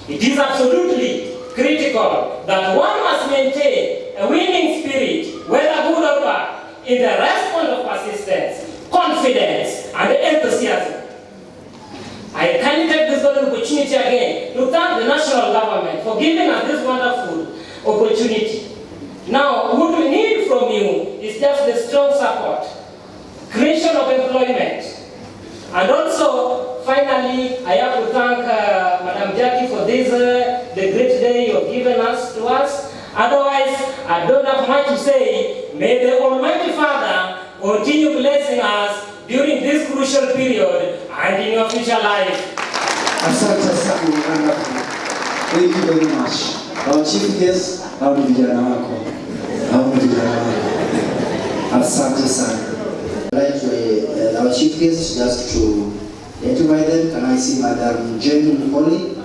It is absolutely critical that one must maintain a winning spirit, whether good or bad, in the response of persistence, confidence, and enthusiasm. I kindly take this golden opportunity again to thank the national government for giving us this wonderful opportunity. Now, what we need from you is just the strong support, creation of employment, and also, finally, I have to thank Madam Jackie for this, the great day you have given us to us. Otherwise, I don't have much to say. May the Almighty Father continue blessing us during this crucial period and in your future life. Asante sana, wonderful. Thank you very much. Our chief guest, hao ni vijana wako. Asante sana. I'd like to our chief guest just to invite them. Can I see Madam Jane Holly?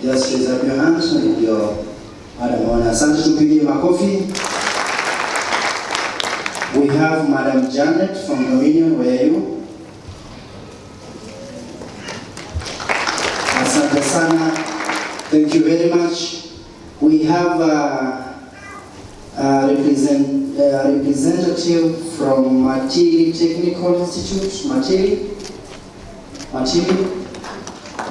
Just raise up your hands with your Madam Ona. Asante, tupige makofi. We have Madam Janet from Dominion. Where are you? Asante sana. Thank you very much. We have a representative from Matili Technical Institute. Matili, Matili.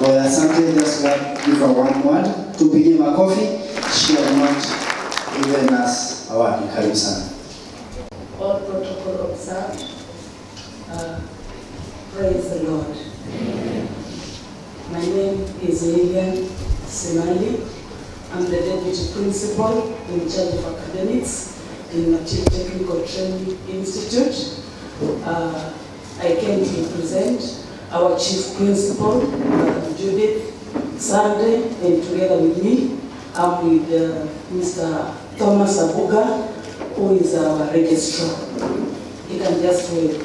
Well, asante, just give her one word. Tupige makofi. She has not given us award. Karibu sana. All protocol observed. Praise the Lord. My name is Lilian Simali. I'm the Deputy Principal in charge of academics in Matili Technical Training Institute. I came to represent our Chief Principal, Judith Sunday, and together with me, I'm with Mr. Thomas Abuga, who is our registrar. You can just wait.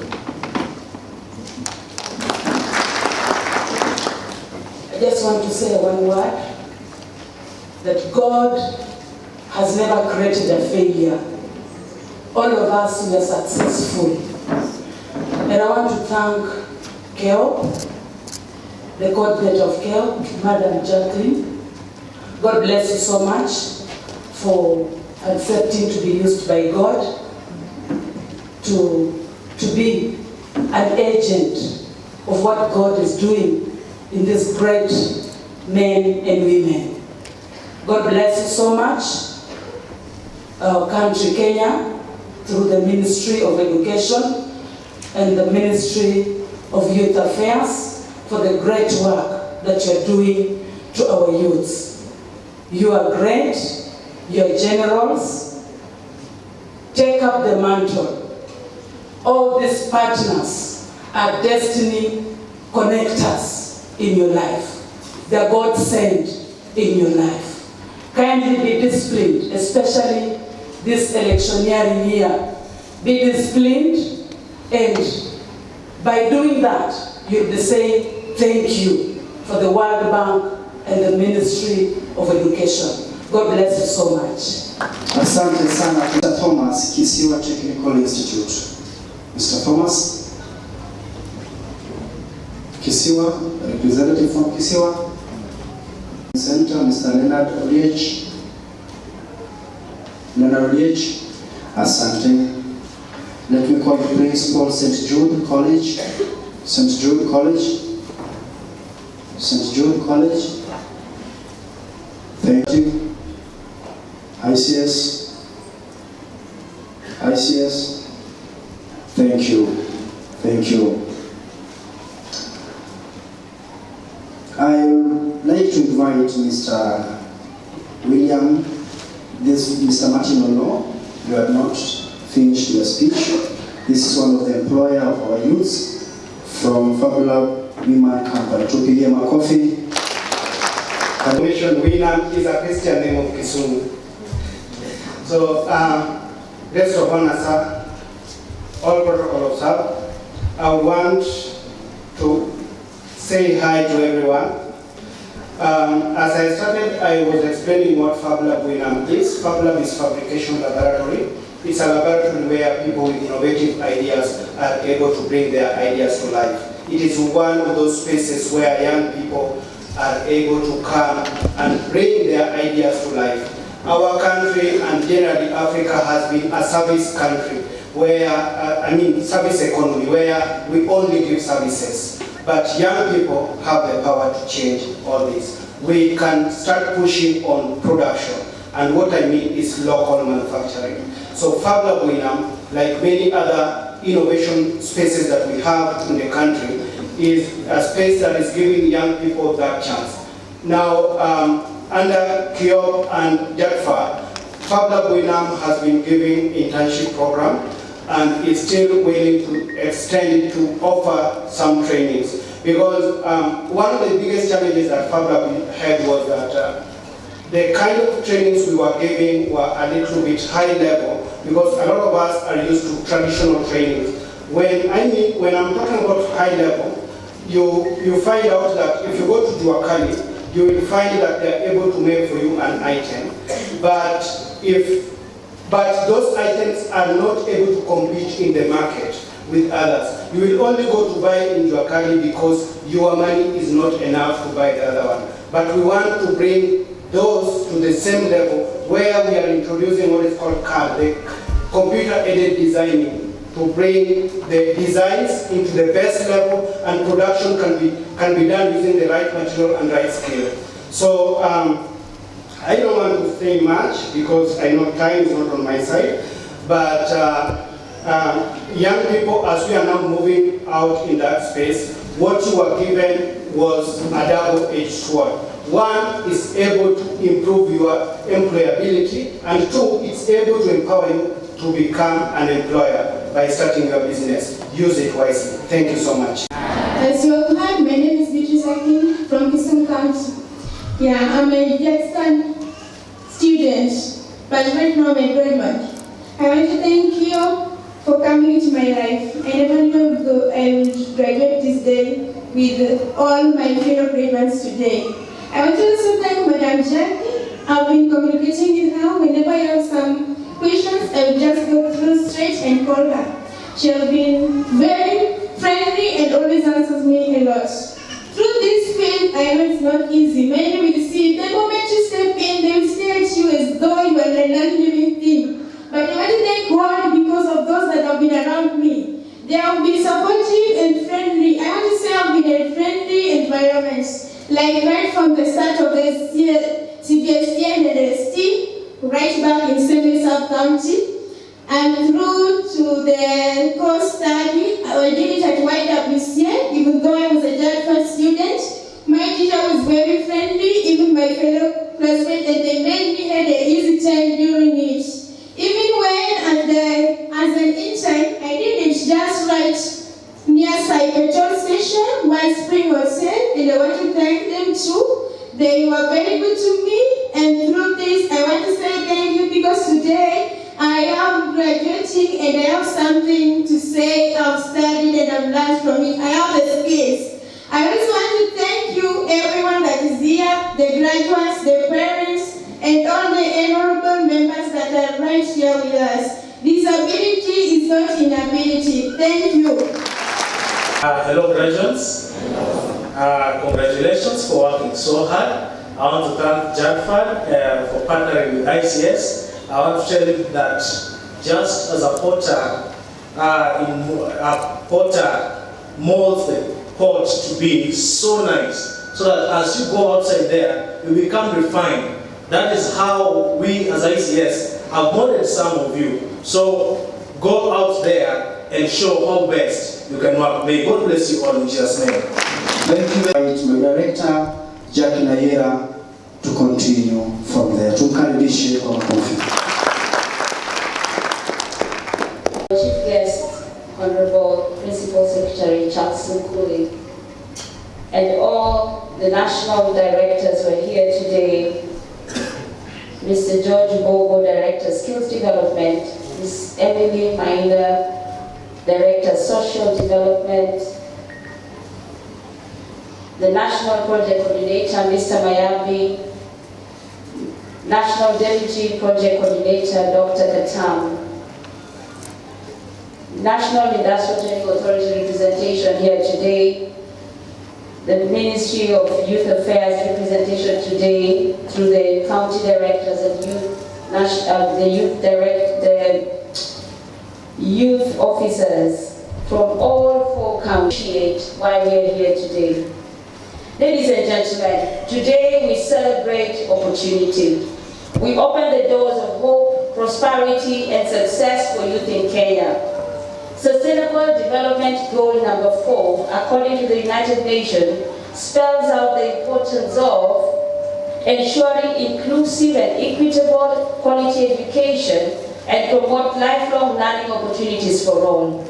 I just want to say one word, that God has never created a failure. All of us, we are successful. And I want to thank KYEOP, the coordinator of KYEOP, Madam Jacqueline. God bless you so much for accepting to be used by God to be an agent of what God is doing in these great men and women. God bless you so much, our country Kenya, through the Ministry of Education and the Ministry of Youth Affairs for the great work that you're doing to our youths. You are great, you're generals. Take up the mantle. All these partners are destiny connectors in your life. They're God sent in your life. Kindly be disciplined, especially this electioneering year. Be disciplined, and by doing that, you'll be saying thank you for the World Bank and the Ministry of Education. God bless you so much. Asante sana, Mr. Thomas, Kisiwa Technical Institute. Mr. Thomas, Kisiwa, representative from Kisiwa. Center, Mr. Leonard Oliech. Leonard Oliech, asante. Let me call the principal, St. Jude College. St. Jude College. St. Jude College. Thank you. ICS. ICS. Thank you. Thank you. I would like to invite Mr. William, Mr. Martin Olo. You have not finished your speech. This is one of the employer of our youths from Fabula Women Company. Tupige makofi. Commission Winam is a Christian name of KISUMU. So, rest of honor, sir, all protocol observed. I want to say hi to everyone. As I started, I was explaining what Fabula Winam is. Fabula is fabrication laboratory. It's a laboratory where people with innovative ideas are able to bring their ideas to life. It is one of those spaces where young people are able to come and bring their ideas to life. Our country and generally Africa has been a service country where, service economy, where we only give services. But young people have the power to change all this. We can start pushing on production. And what I mean is local manufacturing. So Fabula Winam, like many other innovation spaces that we have in the country, is a space that is giving young people that chance. Now, under KISUMU and JATFA, Fabula Winam has been giving internship program and is still willing to extend it to offer some trainings. Because one of the biggest challenges that Fabula had was that the kind of trainings we were giving were a little bit high level, because a lot of us are used to traditional trainings. When I'm talking about high level, you find out that if you go to Juakali, you will find that they're able to make for you an item. But those items are not able to compete in the market with others. You will only go to buy in Juakali because your money is not enough to buy the other one. But we want to bring those to the same level where we are introducing what is called CAD, the computer-aided designing to bring the designs into the best level, and production can be done using the right material and right scale. So I don't want to say much because I know time is not on my side, but young people, as we are now moving out in that space, what you were given was a double-edged sword. One is able to improve your employability, and two, it's able to empower you to become an employer by starting your business. Use it wisely. Thank you so much. As you have heard, my name is Beatrice Akin from KISUMU County. Yeah, I'm a Jackson student, but right now I'm a graduate. I want to thank you for coming into my life. I never knew I would graduate this day with all my fellow graduates today. I want to also thank Madam Jackie. I've been communicating with her. Whenever I have some questions, I will just go through straight and call her. She has been very friendly and always answers me a lot. Through this field, I know it's not easy. Many will see the moment you step in, they will stare at you as though you are a non-living thing. But I want to thank God because of those that have been around me. They have been supportive and friendly. I want to say I've been in a friendly environment. Like right from the start of the CBST and the ST, right back in Semi Sub-County, and through to the course study. I did it at YWCA, even though I was a JADFAT student. My teacher was very friendly, even my fellow classmates, and they made me have an easy time during it. Even when as an intern, I didn't just write near Cyberton station while spring was set, and I want to thank them too. They were very good to me, and through this, I want to say thank you because today I am graduating and I have something to say. I've studied and I've learned from it. I have the skills. I also want to thank you, everyone that is here, the graduates, the parents, and all the honorable members that are right here with us. Disability is not inability. Thank you. Hello graduates, congratulations for working so hard. I want to thank JADFAT for partnering with ICS. I want to tell you that just as a potter, molds the pot to be so nice, so that as you go outside there, you become refined. That is how we as ICS have molded some of you. So go out there and show how best you can work. May God bless you all in Jesus' name. Thank you. My director, Jackie Nayera, to continue from there. To karibishe kwa makofi. Chief guest, Honorable Principal Secretary Charles Nkuli, and all the national directors who are here today, Mr. George Bobo, Director Skills Development, Ms. Emily Maina, Director Social Development, the National Project Coordinator, Mr. Mayambi, National Deputy Project Coordinator, Dr. Katam, National Industrial Technical Authority representation here today, the Ministry of Youth Affairs representation today through the county directors and youth officers from all 4 counties why we are here today. Ladies and gentlemen, today we celebrate opportunity. We open the doors of hope, prosperity, and success for youth in Kenya. Sustainable Development Goal number 4, according to the United Nations, spells out the importance of ensuring inclusive and equitable quality education and promote lifelong learning opportunities for all.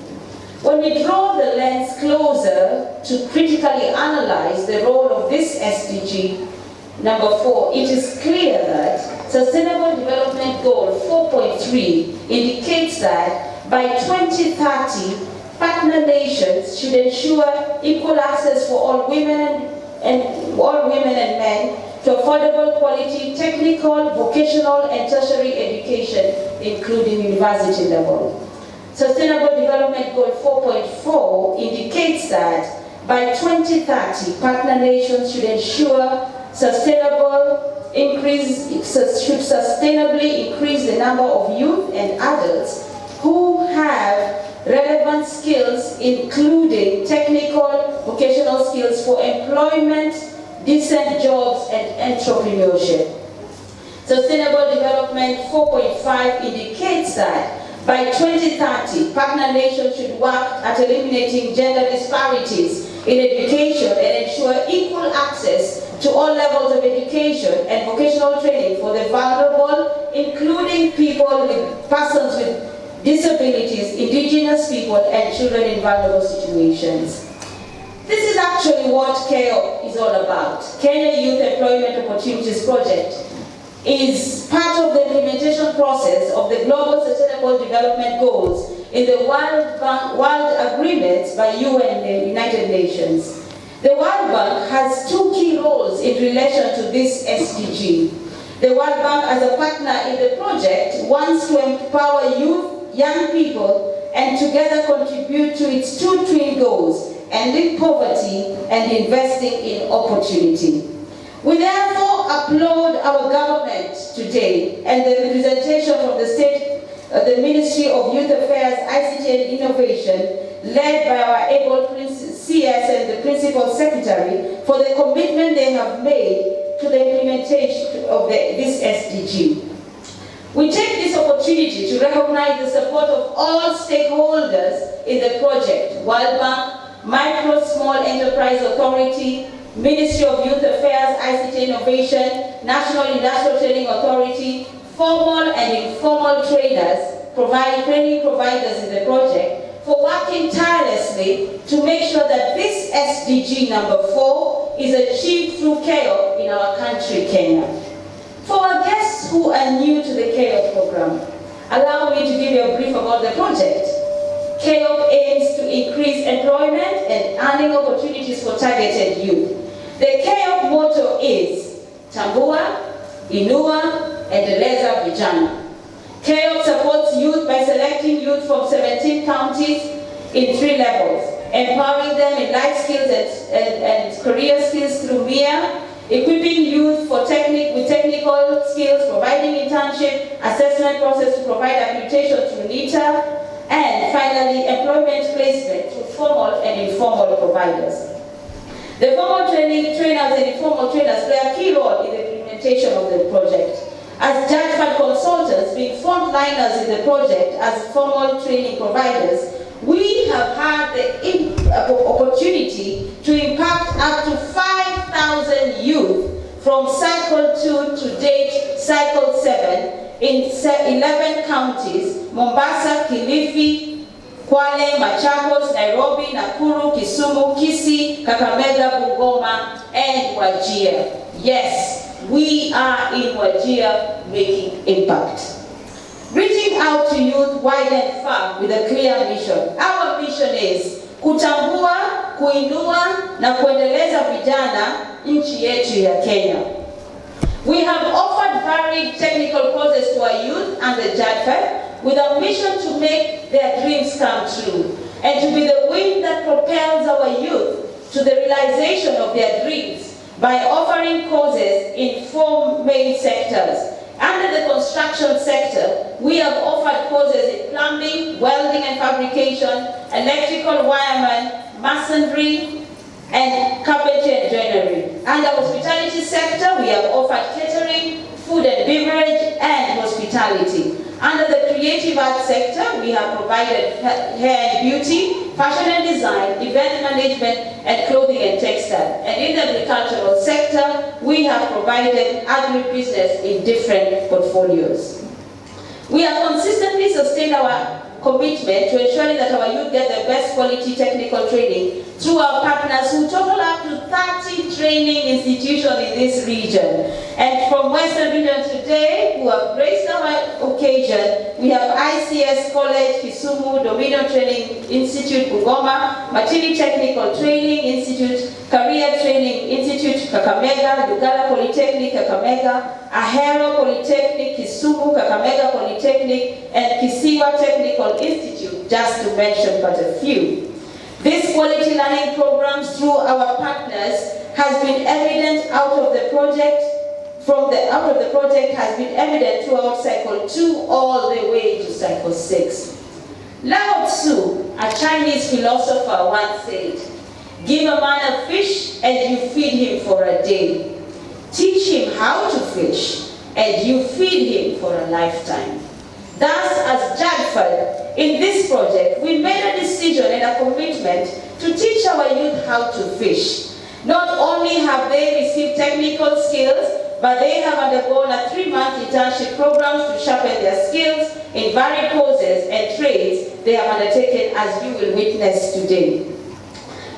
When we draw the lens closer to critically analyze the role of this SDG number 4, it is clear that Sustainable Development Goal 4.3 indicates that by 2030, partner nations should ensure equal access for all women and men to affordable quality technical, vocational, and tertiary education, including university level. Sustainable Development Goal 4.4 indicates that by 2030, partner nations should ensure sustainably increase the number of youth and adults who have relevant skills, including technical, vocational skills for employment, decent jobs, and entrepreneurship. Sustainable Development 4.5 indicates that by 2030, partner nations should work at eliminating gender disparities in education and ensure equal access to all levels of education and vocational training for the vulnerable, including persons with disabilities, indigenous people, and children in vulnerable situations. This is actually what KISUMU is all about. Kenya Youth Employment Opportunities Project is part of the implementation process of the Global Sustainable Development Goals in the World Agreements by UN, the United Nations. The World Bank has two key roles in relation to this SDG. The World Bank, as a partner in the project, wants to empower youth, young people, and together contribute to its two twin goals, ending poverty and investing in opportunity. We therefore applaud our government today and the representation from the the Ministry of Youth Affairs, ICT and Innovation, led by our able CS and the Principal Secretary, for the commitment they have made to the implementation of this SDG. We take this opportunity to recognize the support of all stakeholders in the project: World Bank, Micro Small Enterprise Authority, Ministry of Youth Affairs, ICT Innovation, National Industrial Training Authority, formal and informal training providers in the project, for working tirelessly to make sure that this SDG number 4 is achieved through KISUMU in our country, Kenya. For our guests who are new to the KISUMU program, allow me to give you a brief about the project. KISUMU aims to increase employment and earning opportunities for targeted youth. The KISUMU motto is Tambua, Inua, Endeleza Vijana. KISUMU supports youth by selecting youth from 17 counties in 3 levels, empowering them in life skills and career skills through MIA, equipping youth with technical skills, providing internship, assessment process to provide accreditation through NITA, and finally, employment placement through formal and informal providers. The formal trainers and informal trainers play a key role in the implementation of the project. As judgment consultants, being frontliners in the project as formal training providers, we have had the opportunity to impact up to 5,000 youth from Cycle 2 to date, Cycle 7, in 11 counties: Mombasa, Kilifi, Kwale, Machakos, Nairobi, Nakuru, Kisumu, Kisii, Kakamega, Bungoma, and Wajir. Yes, we are in Wajir making impact. Reaching out to youth wide and far with a clear mission. Our mission is kutambua, kuinua, na kuendeleza vijana nchi yetu ya Kenya. We have offered varied technical courses to our youth and the JADFED with a mission to make their dreams come true and to be the wind that propels our youth to the realization of their dreams by offering courses in 4 main sectors. Under the construction sector, we have offered courses in plumbing, welding and fabrication, electrical wireman, masonry, and carpentry and joinery. Under the hospitality sector, we have offered catering, food and beverage, and hospitality. Under the creative arts sector, we have provided hair and beauty, fashion and design, event management, and clothing and textile. And in the agricultural sector, we have provided agribusiness in different portfolios. We have consistently sustained our commitment to ensuring that our youth get the best quality technical training through our partners, who total up to 30 training institutions in this region. And from Western Region today, who have graced our occasion, we have ICS College, KISUMU, Dominion Training Institute, Bungoma, Matini Technical Training Institute, Career Training Institute, Kakamega, Lugala Polytechnic, Kakamega, Ahero Polytechnic, KISUMU, Kakamega Polytechnic, and Kisiwa Technical Institute, just to mention but a few. These quality learning programs through our partners has been evident out of the project has been evident throughout Cycle 2 all the way to Cycle 6. Lao Tzu, a Chinese philosopher, once said, "Give a man a fish and you feed him for a day. Teach him how to fish and you feed him for a lifetime." Thus, as Jadford, in this project, we made a decision and a commitment to teach our youth how to fish. Not only have they received technical skills, but they have undergone a 3-month internship program to sharpen their skills in varied courses and trades they have undertaken, as you will witness today.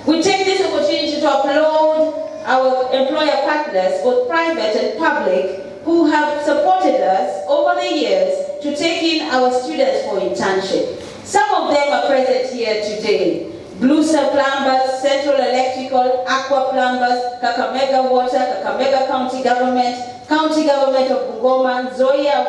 We take this opportunity to applaud our employer partners, both private and public, who have supported us over the years to take in our students for internship. Some of them are present here today. Blue Star Plumbers, Central Electrical, Aqua Plumbers, Kakamega Water, Kakamega County Government of Bungoma, Zoya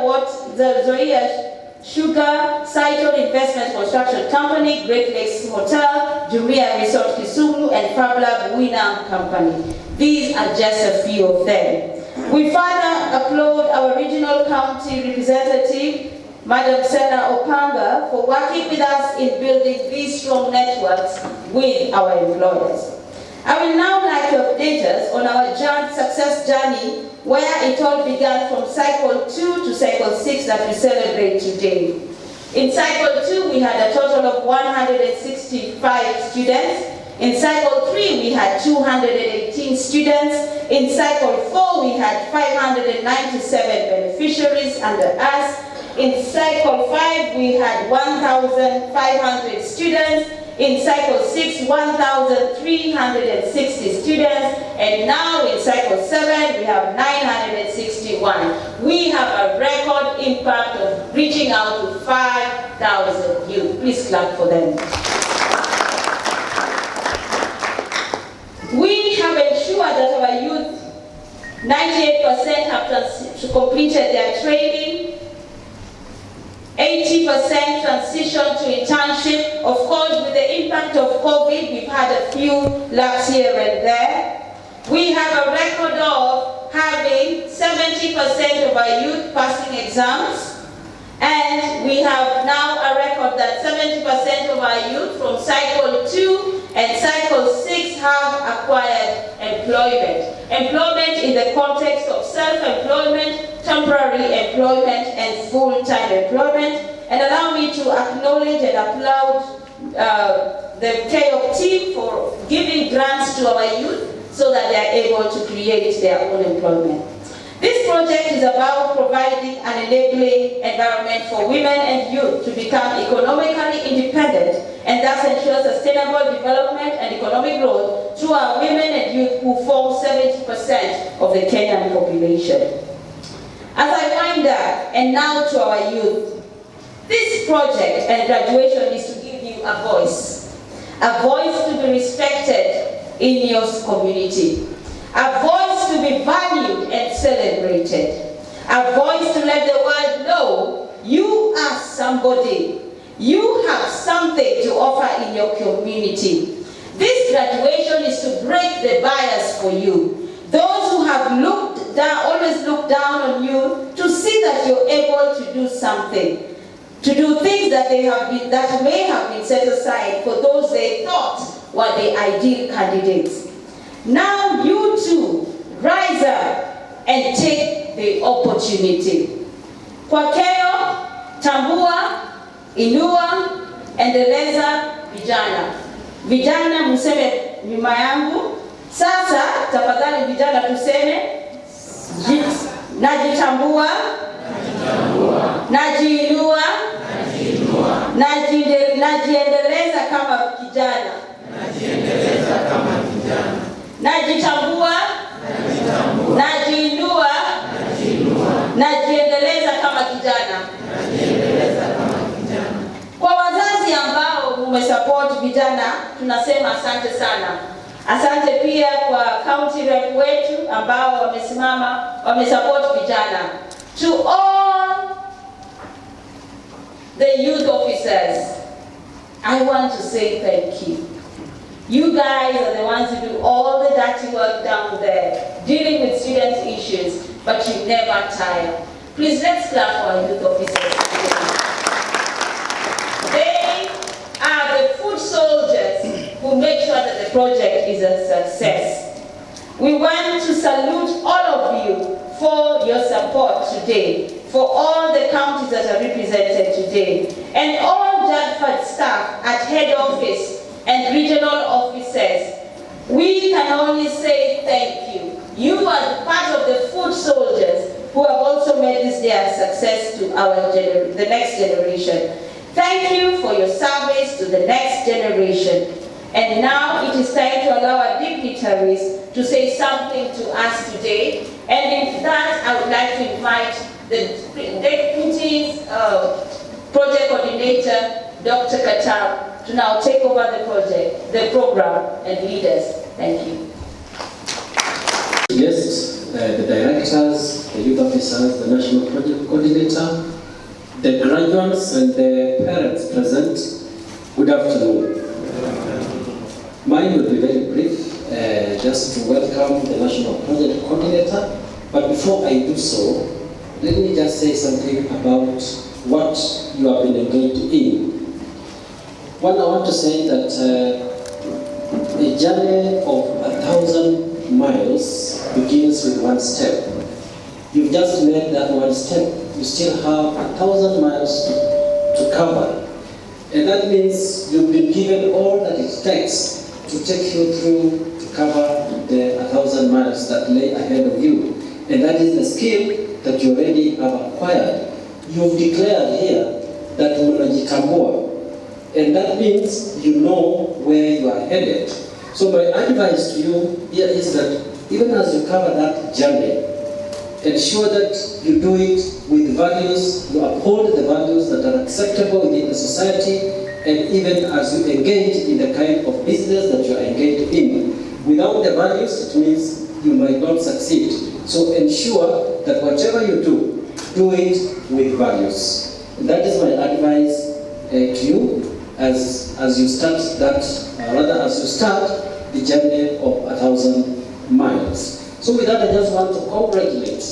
Sugar, Saito Investment Construction Company, Great Lakes Hotel, Jumia Resort KISUMU, and Fablab Winam Company. These are just a few of them. We further applaud our regional county representative, Madam Sena Opanga, for working with us in building these strong networks with our employers. I will now like to update us on our success journey, where it all began from Cycle 2 to Cycle 6 that we celebrate today. In Cycle 2, we had a total of 165 students. In Cycle 3, we had 218 students. In Cycle 4, we had 597 beneficiaries under us. In Cycle 5, we had 1,500 students. In Cycle 6, 1,360 students. And now in Cycle 7, we have 961. We have a record impact of reaching out to 5,000 youth. Please clap for them. We have ensured that our youth, 98% have completed their training, 80% transition to internship. Of course, with the impact of COVID, we've had a few laps here and there. We have a record of having 70% of our youth passing exams. And we have now a record that 70% of our youth from Cycle 2 and Cycle 6 have acquired employment. Employment in the context of self-employment, temporary employment, and full-time employment. And allow me to acknowledge and applaud the KIOP team for giving grants to our youth so that they are able to create their own employment. This project is about providing an enabling environment for women and youth to become economically independent and thus ensure sustainable development and economic growth through our women and youth who form 70% of the Kenyan population. As I wind up, and now to our youth, this project and graduation is to give you a voice to be respected in your community. A voice to be valued and celebrated. A voice to let the world know you are somebody. You have something to offer in your community. This graduation is to break the bias for you. Those who have always looked down on you, to see that you're able to do something. To do things that may have been set aside for those they thought were the ideal candidates. Now you too, rise up and take the opportunity. Kwa KIOP, tambua, inua, endeleza vijana. Vijana mseme nyuma yangu. Sasa tafadhali vijana tuseme, najitambua, najiinua, najiendeleza kama kijana. Najitambua, najiinua, najiendeleza kama kijana. Kwa wazazi ambao mmesupport vijana, tunasema asante sana. Asante pia kwa county rep wetu ambao wamesupport vijana. To all the youth officers, I want to say thank you. You guys are the ones who do all the dirty work down there, dealing with students' issues, but you never tire. Please let's clap for our youth officers. They the project is a success. We want to salute all of you for your support today, for all the counties that are represented today, and all JADFAD staff at head office and regional offices. We can only say thank you. You are part of the foot soldiers who have also made this day a success to the next generation. Thank you for your service to the next generation. And now it is time to allow our dignitaries to say something to us today. And in that, I would like to invite the Deputy Project Coordinator, Dr. Katam, to now take over the program, and lead us. Thank you. Yes, the directors, the youth officers, the national project coordinator, the graduates and the parents present, good afternoon. Mine will be very brief, just to welcome the national project coordinator. But before I do so, let me just say something about what you have been engaged in. One, I want to say that a journey of 1,000 miles begins with one step. You've just made that one step. You still have 1,000 miles to cover. And that means you've been given all that it takes to take you through to cover the 1,000 miles that lay ahead of you. And that is the skill that you already have acquired. You've declared here that unajitambua. And that means you know where you are headed. So my advice to you here is that even as you cover that journey, ensure that you do it with values, you uphold the values that are acceptable within the society, and even as you engage in the kind of business that you are engaged in. Without the values, it means you might not succeed. So ensure that whatever you do it with values. And that is my advice to you as you start that, as you start the journey of 1,000 miles. So with that, I just want to congratulate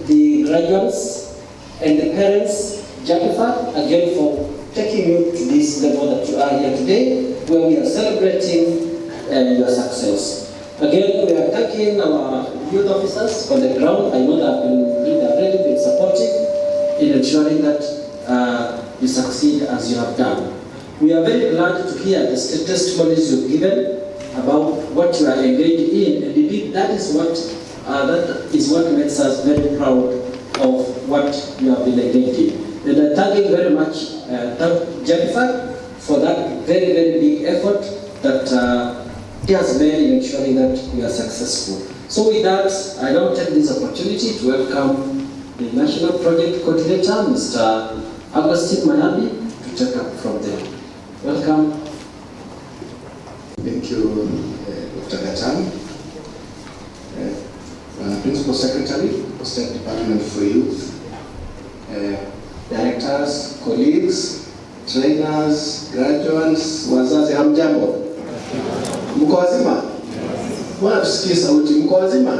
the graduates and the parents, JADFAD, again for taking you to this level that you are here today, where we are celebrating your success. Again, we are thanking our youth officers on the ground. I know that they have already been supportive in ensuring that you succeed as you have done. We are very glad to hear the testimonies you've given about what you are engaged in, and indeed that is what makes us very proud of what you have been engaged in. And I thank you very much, JADFAD, for that very, very big effort that he has made in ensuring that we are successful. So with that, I now take this opportunity to welcome the National Project Coordinator, Mr. Augustine Mayabi, to take up from there. Welcome. Thank you, Dr. Katam. Principal Secretary, State Department for Youth, directors, colleagues, trainers, graduates, wazazi, hamjambo? Mko wazima? Bwana tusikie sauti, mko wazima?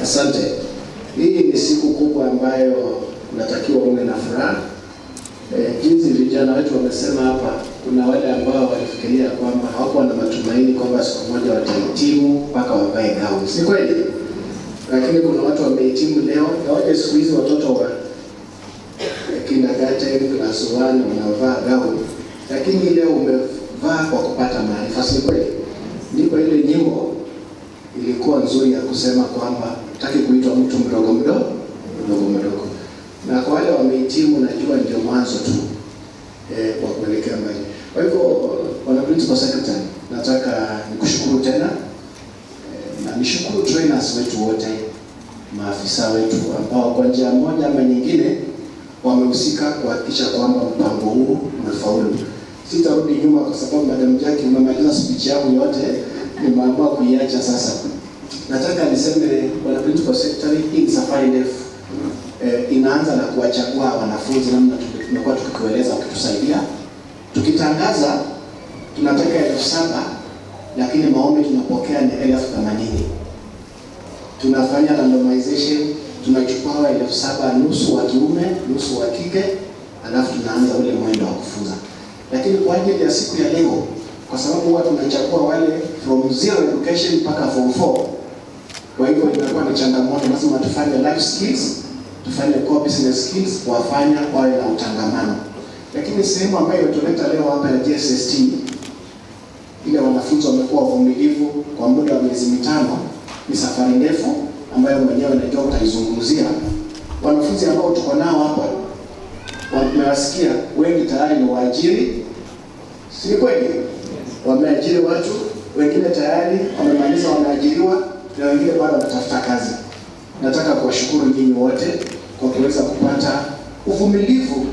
Asante. Hii ni siku kubwa ambayo unatakiwa uwe na furaha. Jinsi vijana wetu wamesema hapa, kuna wale ambao walifikiria kwamba hawakuwa na matumaini kwamba siku moja watahitimu mpaka wavae gauni. Si kweli? Lakini kuna watu wamehitimu leo, ingawaje siku hizi watoto wa kindergarten, class 1 wanavaa gauni, lakini leo umevaa kwa kupata maarifa. Si kweli? Ndipo ile nyimbo ilikuwa nzuri ya kusema kwamba hutaki kuitwa mtu mdogo. Na kwa wale wamehitimu, najua ndio mwanzo tu kwa kuelekea mbali. Kwa hivyo, Bwana Principal Secretary, nataka nikushukuru tena na nishukuru trainers wetu wote, maafisa wetu ambao kwa njia moja ama nyingine wamehusika kuhakikisha kwamba mpango huu umefaulu. Sitarudi nyuma kwa sababu Madam Jackie umemaliza speech yangu yote, nimeamua kuiacha sasa. Nataka niseme, Bwana Principal Secretary, hii safari ndefu inaanza na kuwachagua wanafunzi, namna tumekuwa tukikueleza ukitusaidia. Tukitangaza tunataka 7,000, lakini maombi tunapokea ni 80,000. Tunafanya randomization, tunachukua 7,000, nusu wa kiume, nusu wa kike, alafu tunaanza ule mwendo wa kufunza. Lakini kwa ajili ya siku ya leo, kwa sababu huwa tunachagua wale from zero education mpaka form 4. Kwa hivyo inakuwa ni changamoto, lazima tufanye life skills, tufanye core business skills, wafanya wawe na utangamano. Lakini sehemu ambayo tuleta leo hapa ya JSST, ile wanafunzi wamekuwa wavumilivu kwa muda wa miezi 5, ni safari ndefu ambayo mwenyewe najua utaizungumzia. Wanafunzi ambao tuko nao hapa wamewasikia, wengi tayari ni waajiri, si kweli? Wameajiri watu, wengine tayari wamemaliza, wameajiriwa, na wengine bado wanatafuta kazi. Nataka kuwashukuru nyinyi wote kwa kuweza kupata uvumilivu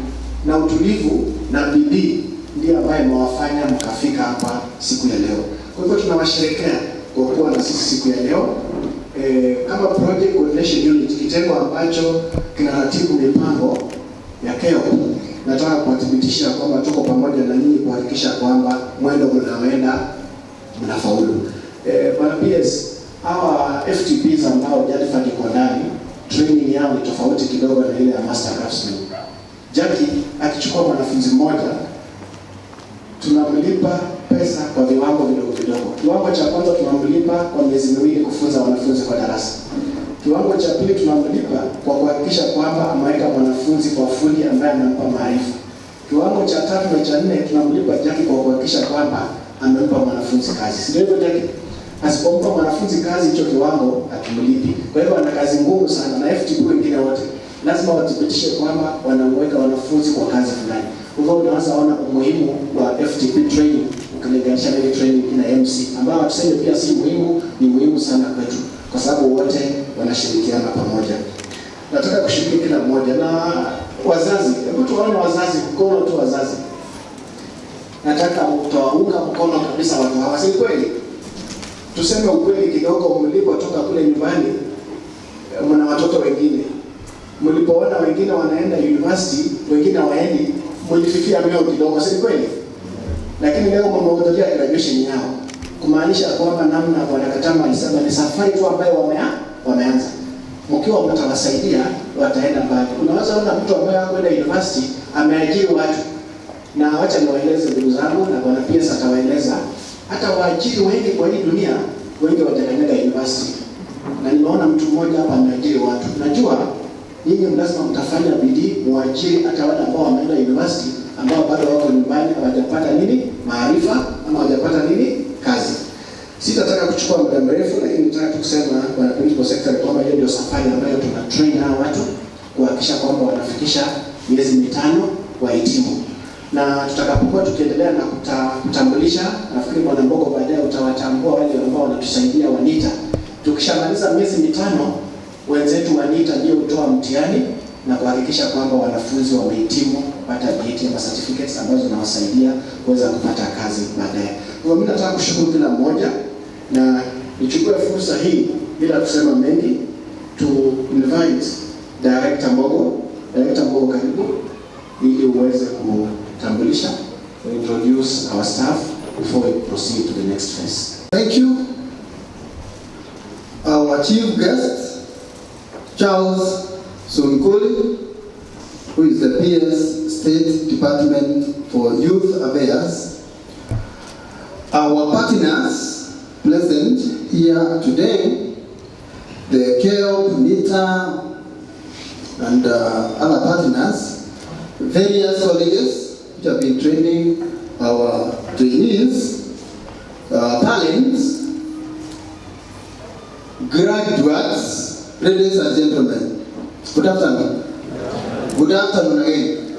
na utulivu na bidii, ndio ambaye mwafanya mkafika hapa siku ya leo. Kwa hivyo tunawasherehekea kwa kuwa na sisi siku ya leo. Kama Project Coordination Unit, kitengo ambacho kinaratibu mipango ya KIOP, nataka kuwathibitishia kwamba tuko pamoja na nyinyi kuhakikisha kwamba mwendo mnaoenda mnafaulu. Bwana PS, hawa FTPs ambao Jadifat iko ndani, training yao ni tofauti kidogo na ile ya Master Craftsman. Jackie akichukua mwanafunzi mmoja, tunamlipa pesa kwa viwango vidogo vidogo. Kiwango cha kwanza tunamlipa kwa miezi 2 kufunza wanafunzi kwa darasa. Kiwango cha pili tunamlipa kwa kuhakikisha kwamba ameweka mwanafunzi kwa fundi ambaye anampa maarifa. Kiwango cha 3 na cha 4 tunamlipa Jackie kwa kuhakikisha kwamba amempa mwanafunzi kazi. Si ndio Jackie? Asipompa mwanafunzi kazi, hicho kiwango hatumlipi. Kwa hivyo ana kazi ngumu sana, na FTP wengine wote lazima wathibitishe kwamba wanaweka wanafunzi kwa kazi fulani. Kwa hivyo unaanza ona umuhimu wa FTP training ukilinganisha na ile training ina MC, ambao tuseme pia si muhimu, ni muhimu sana kwetu kwa sababu wote wanashirikiana pamoja. Nataka kushiriki kila mmoja na wazazi. Hebu tuone wazazi, mkono tu wazazi. Nataka mtawaunga mkono kabisa watu hawa, si kweli? Tuseme ukweli kidogo, mlipotoka kule nyumbani mna watoto wengine. Mlipoona wengine wanaenda university, wengine waendi, mlififia mioyo kidogo, si kweli? Lakini leo mmehudhuria graduation yao. Kumaanisha kwamba namna Bwana Katama alisema ni safari tu ambayo wameanza. Mkiwa mtawasaidia wataenda mbali. Unaweza ona mtu ambaye anakwenda university ameajiri watu. Na acha niwaeleze ndugu zangu, na Bwana pia atawaeleza, hata waajiri wengi kwa hii dunia, wengi watakanyaga university. Na nimeona mtu mmoja hapa ameajiri watu. Najua nyinyi lazima mtafanya bidii muajiri hata wale ambao wameenda university, ambao bado wako nyumbani hawajapata nini maarifa ama hawajapata nini kazi. Sitataka kuchukua muda mrefu, lakini nataka kusema kwa principal secretary kwamba hiyo ndio safari ambayo tuna train hao watu kuhakikisha kwamba wanafikisha miezi 5 wahitimu. Na tutakapokuwa tukiendelea na kutambulisha, nafikiri Bwana Mbogo baadaye utawatambua wale ambao wanatusaidia wanita. Tukishamaliza miezi 5, wenzetu wanita ndio hutoa mtihani na kuhakikisha kwamba wanafunzi wamehitimu kupata vyeti ama certificates ambazo zinawasaidia kuweza kupata kazi baadaye. Kwa mimi nataka kushukuru kila mmoja na nichukue fursa hii bila kusema mengi to invite Director Mbogo. Director Mbogo, karibu ili uweze kutambulisha, introduce our staff before we proceed to the next phase. Thank you. Our chief guest, Charles Sonkoli, who is the PS State Department for Youth Affairs. Our partners present here today, the KIOP, NITA, and other partners, various colleges which have been training our trainees, talents, graduates, ladies and gentlemen. Good afternoon. Good afternoon again.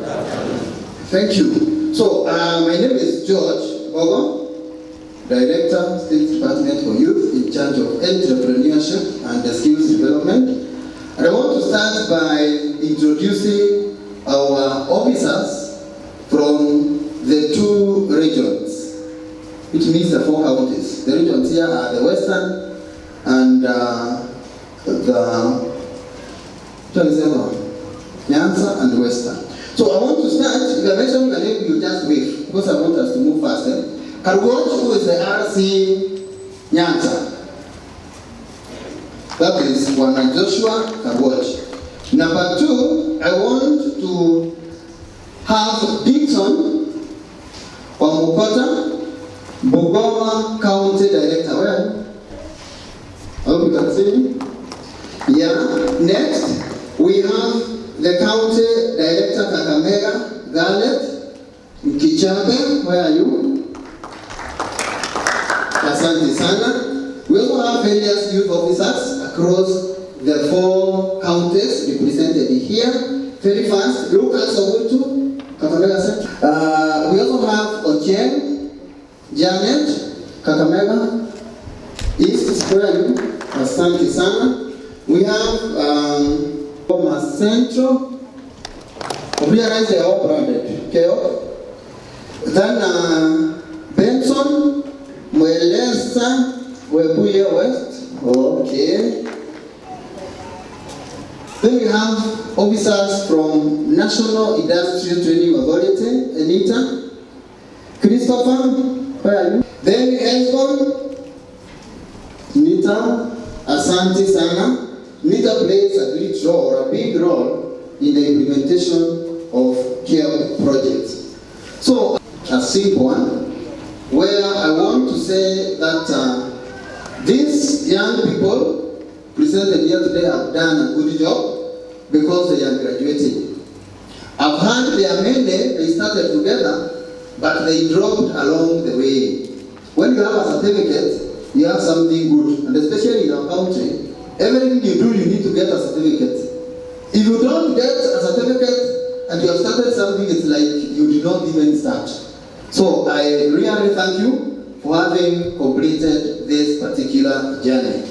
Thank you. So, my name is George Bogo, Director, State Department for Youth, in charge of entrepreneurship and skills development. And I want to start by introducing our officers from the 2 regions, which means the 4 counties. The regions here are the Western and Nyanza and Western. So I want to start, if I mention my name, you just wait, because I want us to move faster. KYEOP, who is the RC Nyanza. That is one Joshua KYEOP. Number 2, I want to have Dixon Wamukota hope you can see me. Yeah. Next, we have the County Director Kakamega, Garnet Mkichambe. Where are you? Asante sana. We also have various youth officers across the 4 counties represented here. Very fast, Lucas Ogutu, Kakamega Central. We also have Ochieng, Janet, Kakamega East, where are you? Asante sana. We have Thomas Central. We realize they are all branded. KISUMU. Then Benson, Mwelesa, Webuye West. Okay. Then we have officers from National Industrial Training Authority, Anita. Christopher, where are you? Then Esbon, Nita, Asante Sana. Nita plays a great role, or a big role, in the implementation of KISUMU projects. So, a simple one, where I want to say that these young people presented here today have done a good job because they are graduating. I've heard there are many, they started together, but they dropped along the way. When you have a certificate, you have something good, and especially in our country, everything you do, you need to get a certificate. If you don't get a certificate and you have started something, it's like you did not even start. So I really thank you for having completed this particular journey.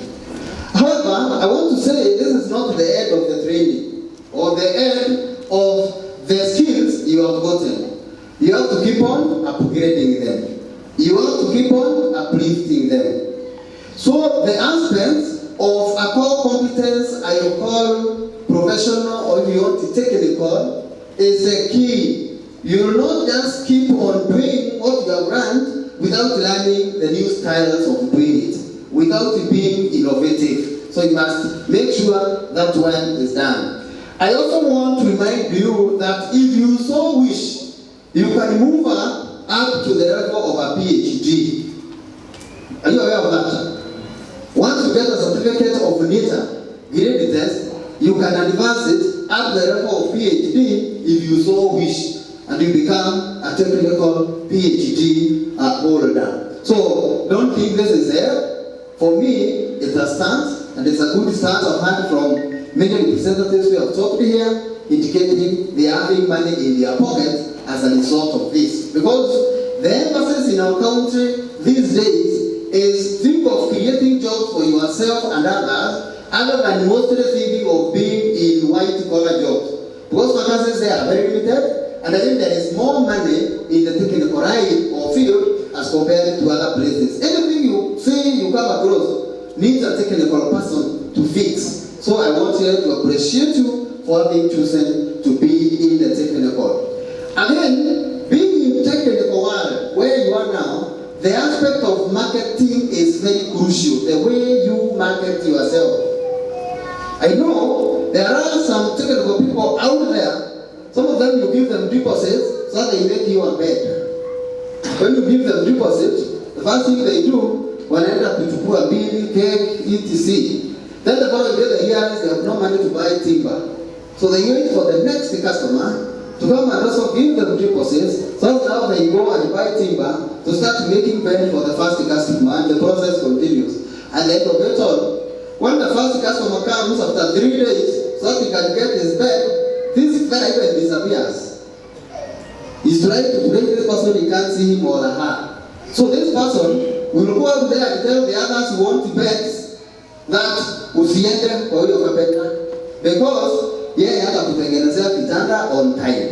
However, I want to say this is not the end of the training or the end of the skills you have gotten. You have to keep on upgrading them. You have to keep on uplifting them. So the aspects of a core competence I will call professional, or if you want to technical, is a key. You will not just keep on doing what you have learned without learning the new styles of doing it, without being innovative. So you must make sure that one is done. I also want to remind you that if you so wish, you can move up to the level of a PhD. Are you aware of that? Once you get a certificate of NITA, grade test, you can advance it up the level of PhD if you so wish, and you become a technical PhD holder. So don't think this is there. For me, it's a start, and it's a good start I've had from many representatives who have talked here, indicating they are having money in their pocket as a result of this. Because the emphasis in our country these days is think of creating jobs for yourself and others, other than mostly thinking of being in white-collar jobs. Because vacancies there are very limited, and I think there is more money in the technical line or field as compared to other places. Anything you see you come across needs a technical person to fix. So I want here to appreciate you for having chosen to be in the technical. Again, being in technical world where you are now, the aspect of marketing is very crucial, the way you market yourself. I know there are some technical people out there, some of them you give them deposits so they make you a bed. When you give them deposits, the first thing they do, when they end up with a bill, cake, etc. Then the following day they realize they have no money to buy timber. So they wait for the next customer to come and also give them deposits, so now they go and buy timber to start making bed for the first customer, and the process continues. And then of it all, when the first customer comes after 3 days, so he can get his bed, this fella even disappears. He's trying to break this person, he can't see him or her. So this person will go out there and tell the others who want beds that usiende kwa huyo kapenda, because yeye hata kutengenezea kitanda on time.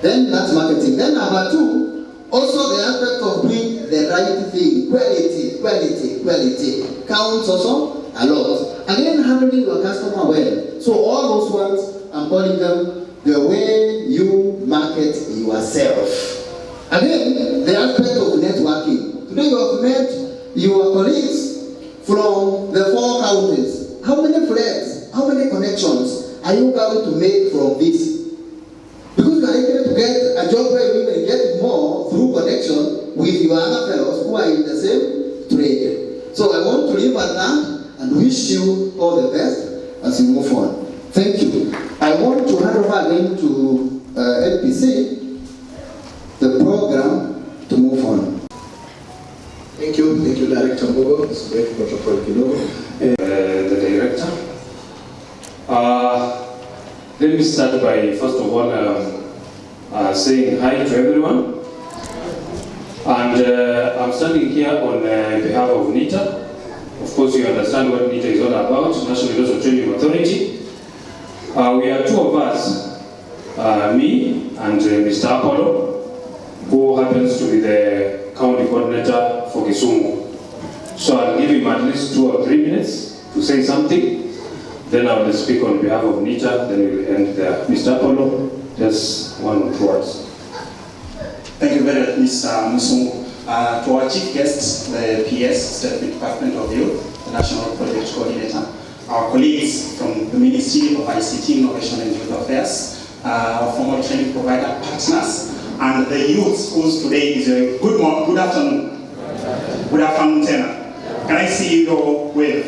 Then that's marketing. Then number 2, also the aspect of doing the right thing, quality counts also a lot. Again, handling your customer well. So all those ones, I'm calling them the way you market yourself. Again, the aspect of networking. Today you have met your colleagues from the 4 counties. How many friends, how many connections are you going to make from this? Because you are able to get a job where you even get more through connection with your other fellows who are in the same trade. So I want to leave at that and and wish you all the best as you move on. Thank you. I want to hand over again to LPC, the program, to move on. Thank you, Director Mbogo. It's great protocol kidogo. The Director. Let me start by first of all saying hi to everyone. And I'm standing here on behalf of NITA. Of course, you understand what NITA is all about, National Industrial Training Authority. We are two of us, me and Mr. Apollo, who happens to be the county coordinator for KISUMU. So I'll give him at least 2 or 3 minutes to say something. Then I will speak on behalf of NITA, then we'll end there. Mr. Apollo, just 1 or 2 words. Thank you very much, Mr. Musungu. To our chief guests, the PS, State Department of Youth, the National Project Coordinator, our colleagues from the Ministry of ICT, Innovation and Youth Affairs, our formal training provider partners, and the youth whose today is a good afternoon. Good afternoon, Tena. Can I see you go with?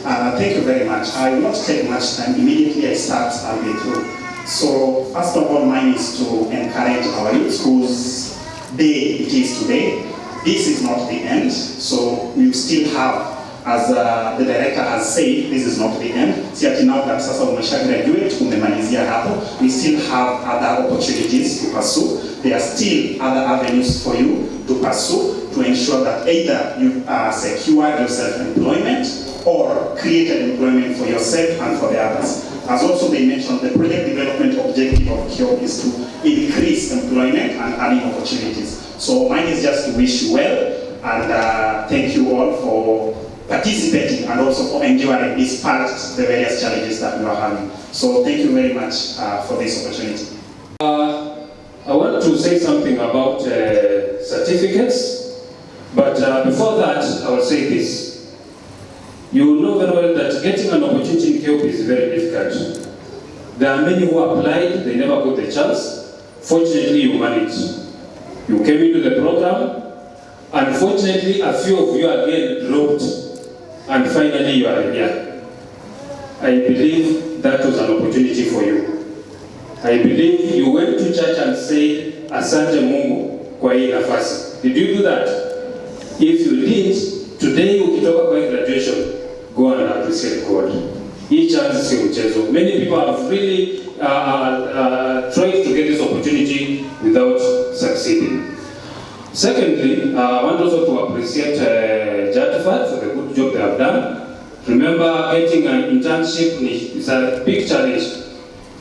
Thank you very much. I will not take much time. Immediately I start, I'll be through. So, first of all, mine is to encourage our youth whose day it is today. This is not the end, so we still have, as the director has said, this is not the end. See, now that sasa umesha graduate, umemalizia hapo, we still have other opportunities to pursue. There are still other avenues for you to pursue to ensure that either you secured your self-employment or created employment for yourself and for the others. As also they mentioned, the project development objective of KIOP is to increase employment and earning opportunities. So mine is just to wish you well, and thank you all for participating and also for enduring despite the various challenges that we are having. So thank you very much for this opportunity. I want to say something about certificates, but before that, I will say this. You know very well that getting an opportunity in KIOP is very difficult. There are many who applied, they never got the chance. Fortunately, you managed. You came into the program. Unfortunately, a few of you again dropped, and finally you are here. I believe that was an opportunity for you. I believe you went to church and said, Asante Mungu kwa hii nafasi. Did you do that? If you did, today ukitoka kwa graduation, go and appreciate God. Each chance is your mchezo. Many people have really tried to get this opportunity without succeeding. Secondly, I want also to appreciate JATFAD for the good job they have done. Remember, getting an internship is a big challenge.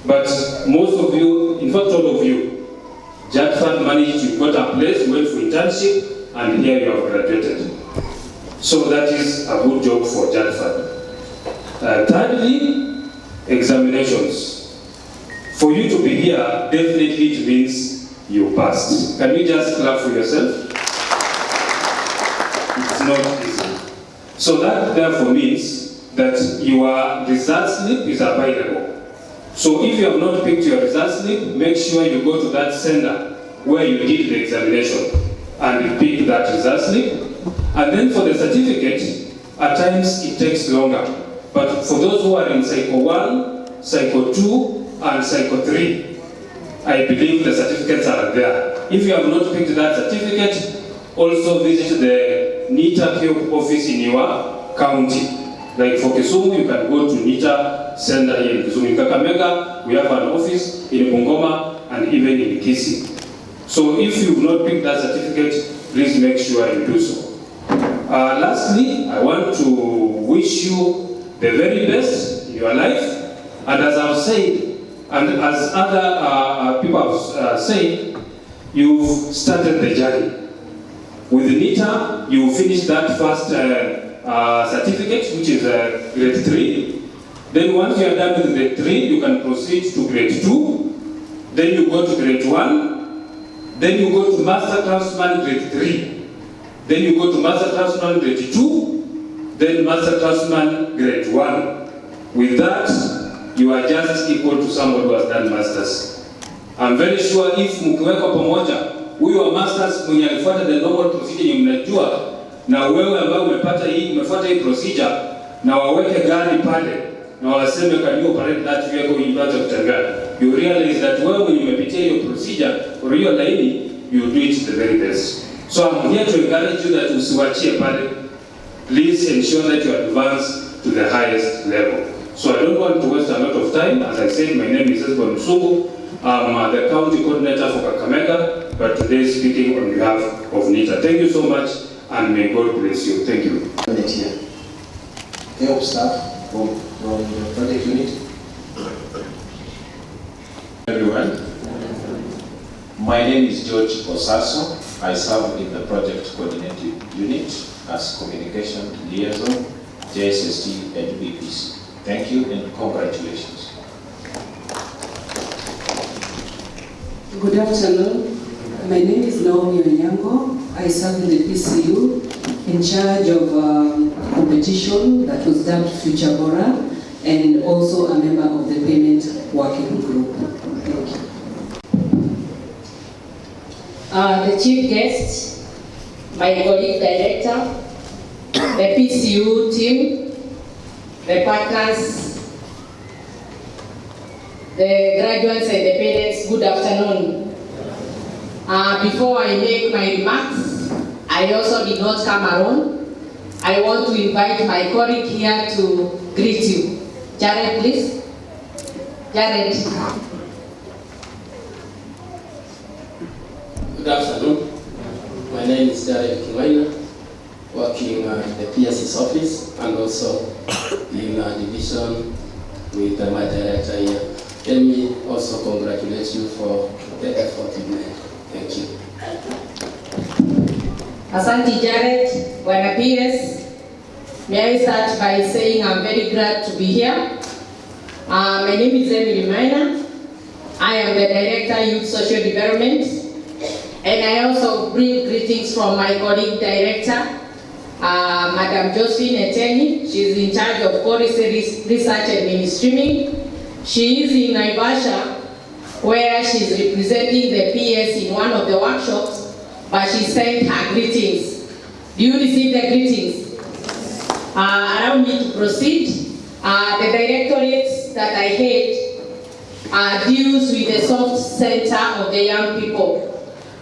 But most of you, in fact all of you, JATFAD managed, you got a place, went for internship, and here you have graduated. So that is a good job for JATFAD. Thirdly, examinations. For you to be here, definitely it means you passed. Can you just clap for yourself? It's not easy. So that therefore means that your result slip is available. So if you have not picked your result slip, make sure you go to that center where you did the examination and pick that result slip. And then for the certificate, at times it takes longer. But for those who are in Cycle 1, Cycle 2, and Cycle 3, I believe the certificates are there. If you have not picked that certificate, also visit the NITA KIOP office in your county. Like for KISUMU, you can go to NITA Center here in KISUMU. In Kakamega, we have an office in Bungoma and even in Kisi. So if you have not picked that certificate, please make sure you do so. Lastly, I want to wish you the very best in your life. And as I've said, and as other people have said, you've started the journey. With NITA, you finish that first certificate, which is grade 3. Then once you are done with grade 3, you can proceed to grade 2. Then you go to grade 1. Then you go to Master Craftsman grade 3. Then you go to Master Craftsman grade 2. Then Master Craftsman grade 1. With that, you are just equal to somebody who has done Masters. I'm very sure if mkiwekwa pamoja, huyu wa Masters mwenye alifuata the normal procedure mnajua, na wewe ambao umefuata hii procedure, na waweke gari pale na waseme can you operate that vehicle ianze kutembea, you realize that wewe umepitia hiyo procedure for hiyo laini, you do it the very best. So I'm here to encourage you that usiwachie pale. Please ensure that you advance to the highest level. So I don't want to waste a lot of time. As I said, my name is Esbon Musugu. I'm the county coordinator for Kakamega, but today speaking on behalf of NITA. Thank you so much, and may God bless you. Thank you. KYEOP staff from the project unit. Everyone, my name is George Osaso. I serve in the project coordinating unit as communication liaison, JSST and BPC. Thank you and congratulations. Good afternoon. My name is Naomi Onyango. I serve in the PCU in charge of competition that was dubbed Future Bora, and also a member of the payment working group. Thank you. The chief guest, my colleague director, the PCU team, the partners, the graduates and the parents, good afternoon. Before I make my remarks, I also did not come alone. I want to invite my colleague here to greet you. Jared, please. Jared. Good afternoon. My name is Jared Kiwaina, working in the PS's office and also in a division with my director here. Let me also congratulate you for the effort you made. Thank you. Asante Jared, Bwana PS. May I start by saying I'm very glad to be here. My name is Emily Maina. I am the Director Youth Social Development. And I also bring greetings from my colleague director, Madam Josephine Eteni. She's in charge of policy research and mainstreaming. She is in Naivasha, where she's representing the PS in one of the workshops, but she sent her greetings. Do you receive the greetings? Allow me to proceed. The directorates that I head deals with the soft center of the young people.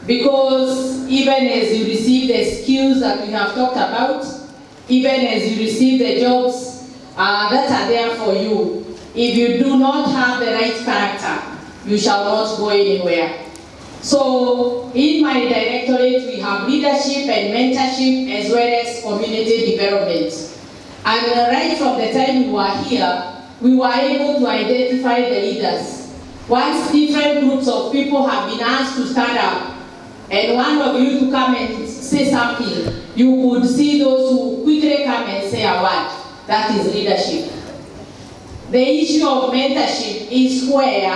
Because even as you receive the skills that we have talked about, even as you receive the jobs that are there for you, if you do not have the right character, you shall not go anywhere. So in my directorate, we have leadership and mentorship as well as community development. And right from the time we were here, we were able to identify the leaders. Once different groups of people have been asked to stand up, and one of you to come and say something, you would see those who quickly come and say a word. That is leadership. The issue of mentorship is where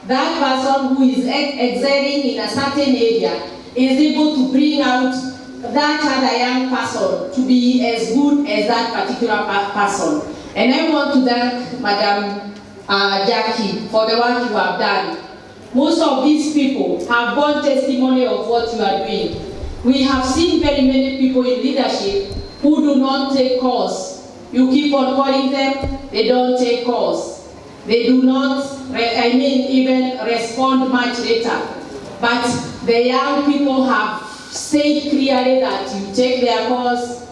that person who is excelling in a certain area is able to bring out that other young person to be as good as that particular person. And I want to thank Madam Jackie for the work you have done. Most of these people have borne testimony of what you are doing. We have seen very many people in leadership who do not take course. You keep on calling them, they don't take course. They do not, even respond much later. But the young people have said clearly that you take their course,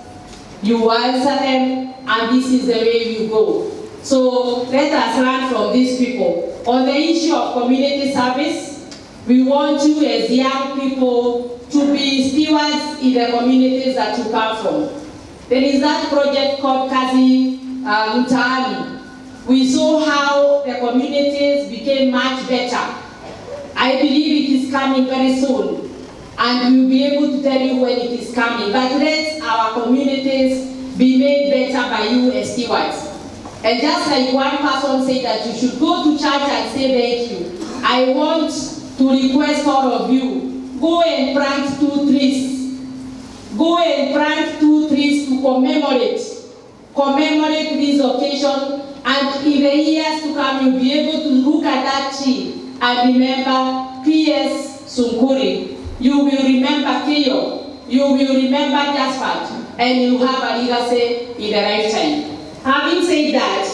you answer them, and this is the way you go. So let us learn from these people. On the issue of community service, we want you as young people to be stewards in the communities that you come from. There is that project called Kazi Mtaani. We saw how the communities became much better. I believe it is coming very soon, and we will be able to tell you when it is coming. But let our communities be made better by you as stewards. And just like one person said that you should go to church and say thank you, I want to request all of you, go and plant 2 trees. Go and plant 2 trees to commemorate this occasion, and in the years to come you'll be able to look at that tree and remember PS Sunkuri. You will remember KISUMU. You will remember Jasper, and you have a legacy in the lifetime. said that,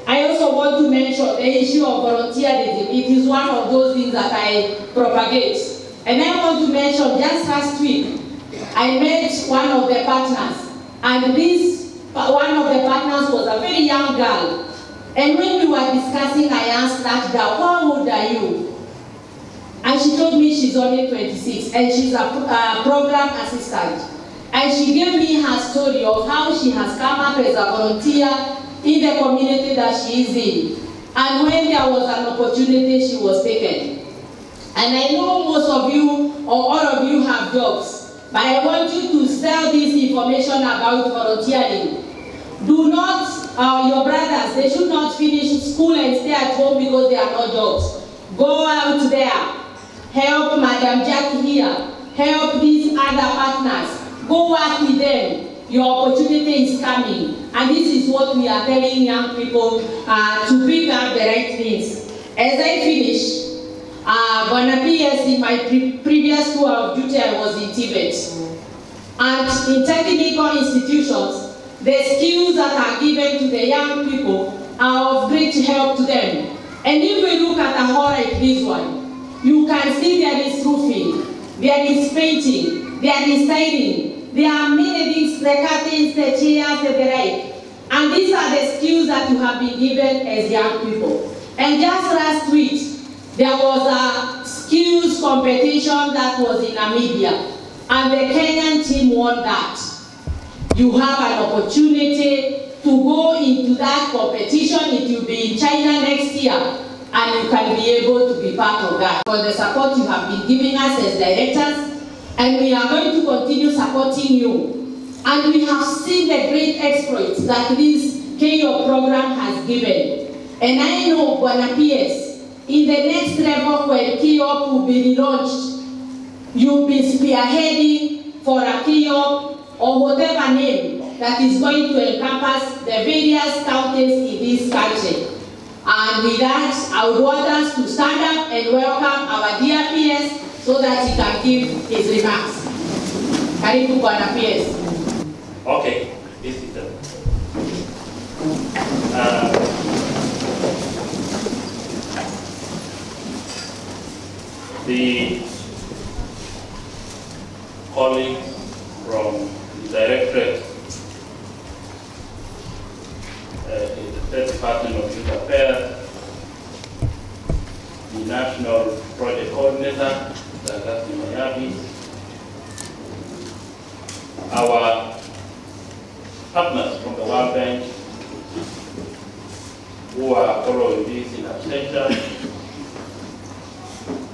I also want to mention the issue of volunteerism. It is one of those things that I propagate. And I want to mention, just last week, I met one of the partners, and one of the partners was a very young girl. And when we were discussing, I asked that girl, how old are you? And she told me she's only 26, and she's a program assistant. And she gave me her story of how she has come up as a volunteer in the community that she is in. And when there was an opportunity, she was taken. And I know most of you, or all of you, have jobs, but I want you to sell this information about volunteering. Do not, your brothers, they should not finish school and stay at home because there are no jobs. Go out there, help Madam Jackie here, help these other partners. Go work with them. Your opportunity is coming. And this is what we are telling young people to pick up the right things. As I finish, Bwana PS, in my previous tour of duty, I was in Tibet. And in technical institutions, the skills that are given to the young people are of great help to them. And if we look at a hall like this one, you can see there is roofing, there is painting, there is tiling. There are many things, the curtains, the chairs, and the like. And these are the skills that you have been given as young people. And just last week, there was a skills competition that was in Namibia. And the Kenyan team won that. You have an opportunity to go into that competition. It will be in China next year. And you can be able to be part of that. For the support you have been giving us as directors, and we are going to continue supporting you. And we have seen the great exploits that this KYEOP program has given. And I know, Bwana PS, in the next level when KYEOP will be relaunched, you'll be spearheading for a KYEOP or whatever name that is going to encompass the various counties in this country. And with that, I would want us to stand up and welcome our dear PS so that he can give his remarks. Karibu Bwana PS. Okay, this is the colleagues from the Directorate, in the State Department of Youth Affairs, the National Project Coordinator, our partners from the World Bank who are following this in absentia,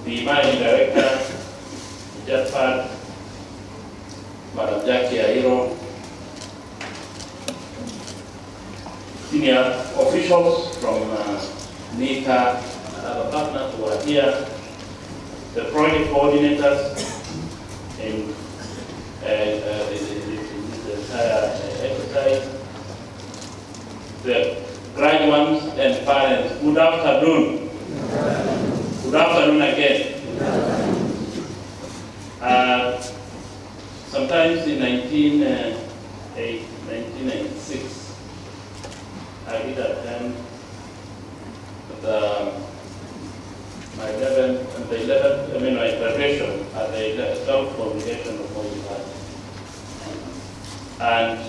the Managing Director, JETFAD, Madam Jackie Airo, senior officials from NICA and other partners who are here, the project coordinators in this exercise, the graduates and parents. Good afternoon. Good afternoon again. Sometimes in 1996, I did attend my graduation at the 12th congregation of Holy Heart. And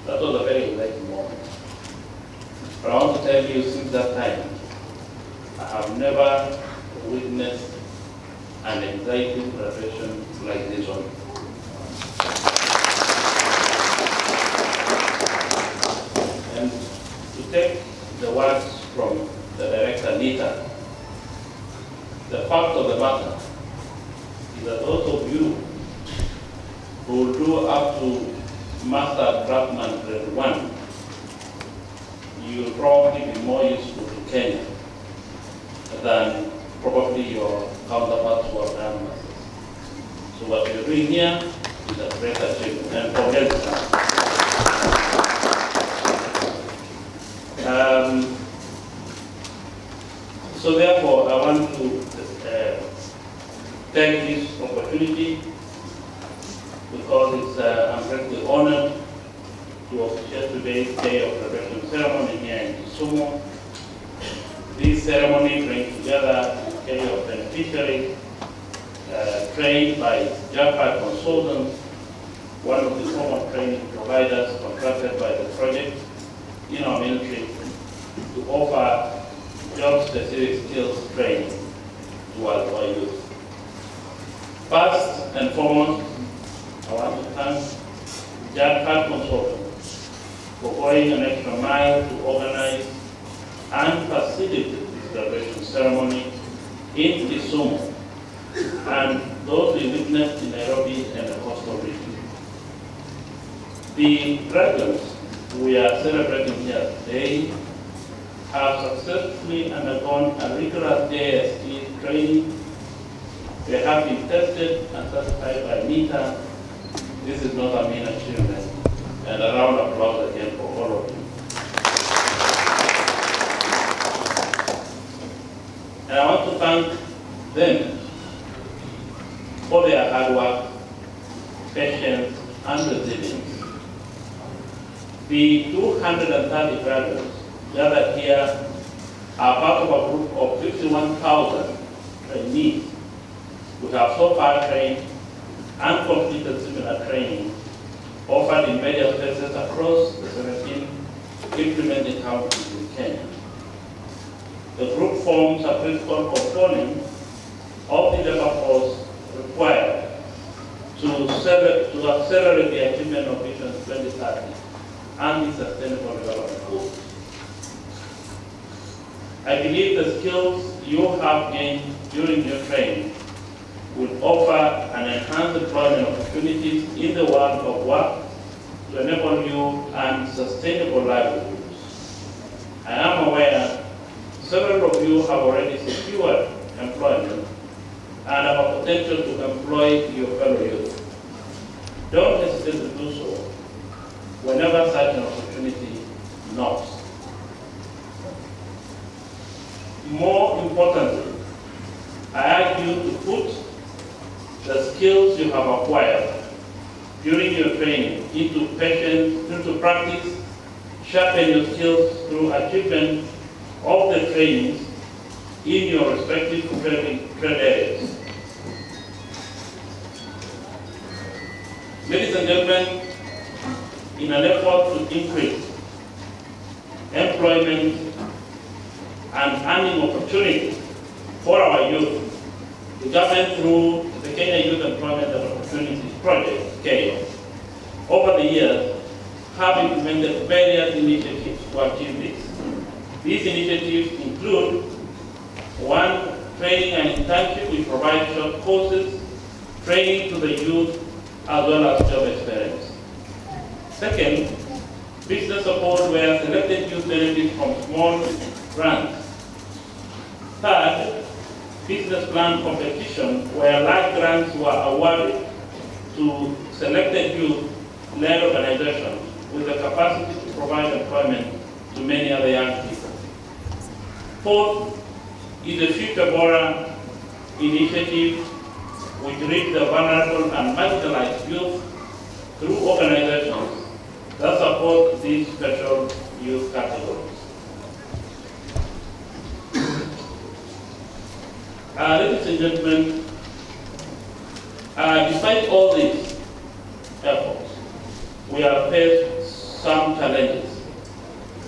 that was a very exciting moment. But I want to tell you, since that time, I have never witnessed an exciting graduation like this one. And to take the words from the director, Nita, the fact of the matter is that those of you who will do up to Master Craftsman Grade 1, you will probably be more useful to Kenya than probably your counterparts who have done masters. So what we're doing here is a great achievement, and forget that. So therefore, I want to take this opportunity because I'm greatly honored to officiate today today's day of graduation ceremony here in KISUMU. This ceremony brings together KYEOP beneficiaries trained by JAPA consultants, one of the former training providers contracted by the project in our military to offer job-specific skills training towards our youth. First and foremost, I want to thank JAPA consultants for going an extra mile to organize and facilitate this graduation ceremony in KISUMU and those we witnessed in Nairobi and the coastal region. The graduates we are celebrating here today have successfully undergone a rigorous AST training. They have been tested and certified by Nicktom. This is not a mean achievement. And a round of applause again for all of you. And I want to thank them for their hard work, patience, and resilience. The 230 graduates gathered here are part of a group of 51,000 trainees who have so far trained and completed similar training offered in various places across the 17 implementing counties in Kenya. The group forms a critical component of the labor force required to accelerate the achievement of Vision 2030 and the Sustainable Development Goals. I believe the skills you have gained during your training will offer an enhanced employment opportunities in the world of work to enable you and sustainable livelihoods. I am aware several of you have already secured employment and have a potential to employ your fellow youth. Don't hesitate to do so whenever such an opportunity knocks. More importantly, I urge you to put the skills you have acquired during your training into practice, sharpen your skills through achievement of the trainings in your respective trade areas. Ladies and gentlemen, in an effort to increase employment and earning opportunity for our youth, the government through the Kenya Youth Employment and Opportunities Project, KYEOP, over the years have implemented various initiatives to achieve this. These initiatives include: 1, training and internship. We provide short courses, training to the youth as well as job experience. 2nd, business support where selected youth benefit from small grants. 3rd, business plan competition where large grants were awarded to selected youth-led organizations with the capacity to provide employment to many other young people. 4th is the Future Bora initiative, which reach the vulnerable and marginalized youth through organizations that support these special youth categories. Ladies and gentlemen, despite all these efforts, we have faced some challenges,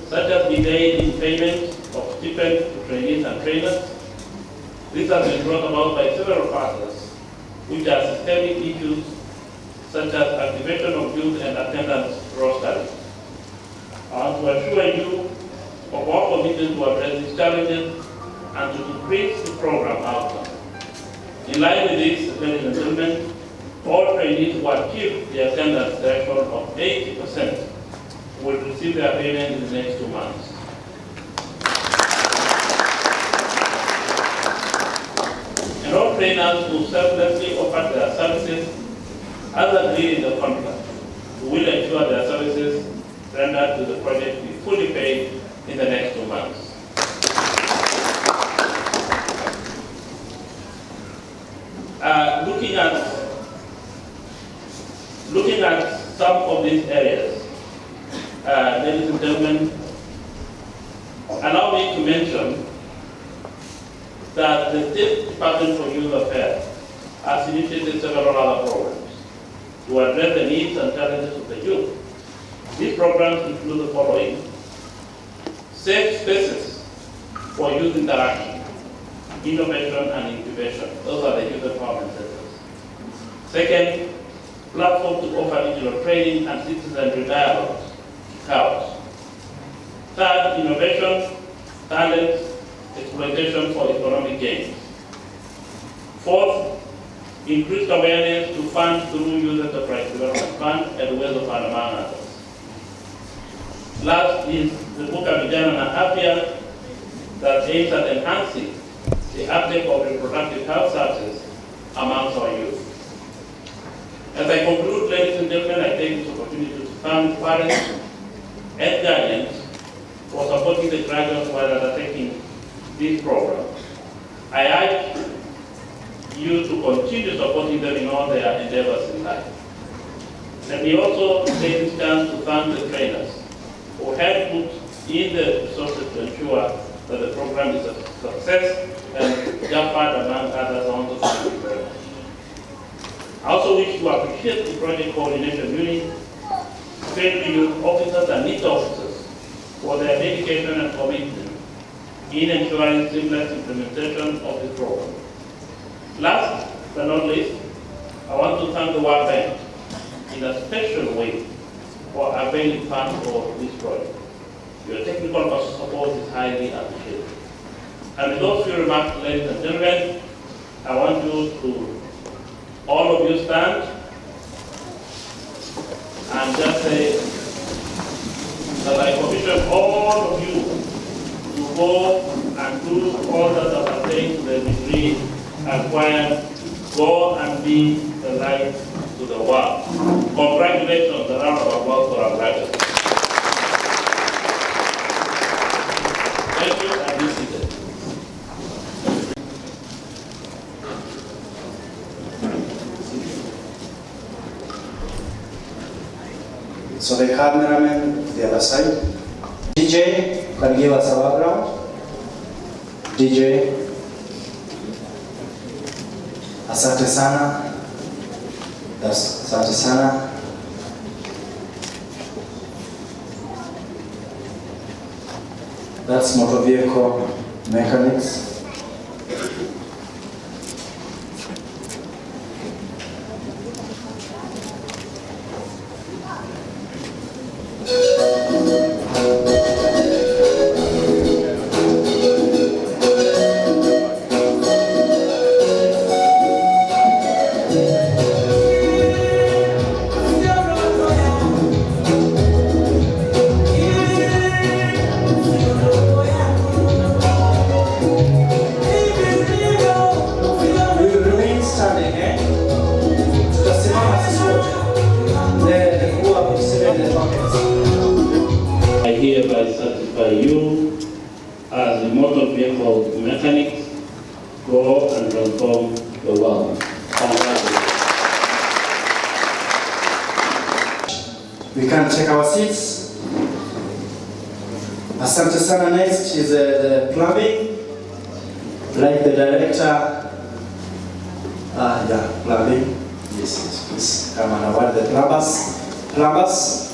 such as delayed in payment of stipends to trainees and trainers. This has been brought about by several factors, which are systemic issues such as activation of youth and attendance rostering. I want to assure you of our commitment to address these challenges and to increase the program outcome. In line with this, ladies and gentlemen, all trainees who achieve the attendance threshold of 80% will receive their payment in the next 2 months. And all trainers who selflessly offer their services as agreed in the contract will ensure their services rendered to the project be fully paid in the next 2 months. Looking at some of these areas, ladies and gentlemen, allow me to mention that the State Department for Youth Affairs has initiated several other programs to address the needs and challenges of the youth. These programs include the following: safe spaces for youth interaction, innovation and incubation. Those are the youth empowerment centers. Second, platform to offer digital training and citizenry dialogues, CAOs. Third, innovation, talent, exploitation for economic gains. Fourth, increased awareness to fund through Youth Enterprise Development Fund and Wealth Fund, among others. Last is the Buka Vijana na Afya that aims at enhancing the uptake of reproductive health services amongst our youth. As I conclude, ladies and gentlemen, I take this opportunity to thank parents and guardians for supporting the graduates while undertaking this program. I urge you to continue supporting them in all their endeavors in life. Let me also take this chance to thank the trainers who helped put in the resources to ensure that the program is a success, and Japan, among others, I want to thank you very much. I also wish to appreciate the project coordination unit, field youth officers and NICTA officers for their dedication and commitment in ensuring seamless implementation of this program. Last but not least, I want to thank the World Bank in a special way for availing funds for this project. Your technical support is highly appreciated. And with those few remarks, ladies and gentlemen, I want you to, all of you stand and just say that I commission all of you to go and do all that pertains to the degree acquired. Go and be the light to the world. Congratulations, a round of applause for our graduates. Thank you, and be seated. So the cameraman to the other side. DJ, can you give us a background? DJ. Asante sana. Asante sana. That's motor vehicle mechanics. I hereby certify you as a motor vehicle mechanic. Go and transform the world. Congratulations. We can take our seats. Asante sana. Next is the plumbing. Like the director. Yeah, plumbing. Yes, please come and award the plumbers. Plumbers.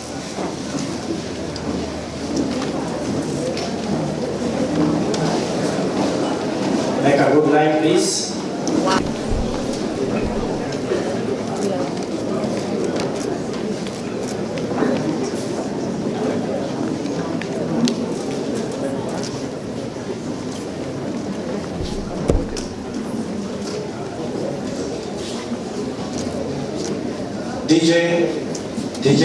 Make a good line, please. DJ.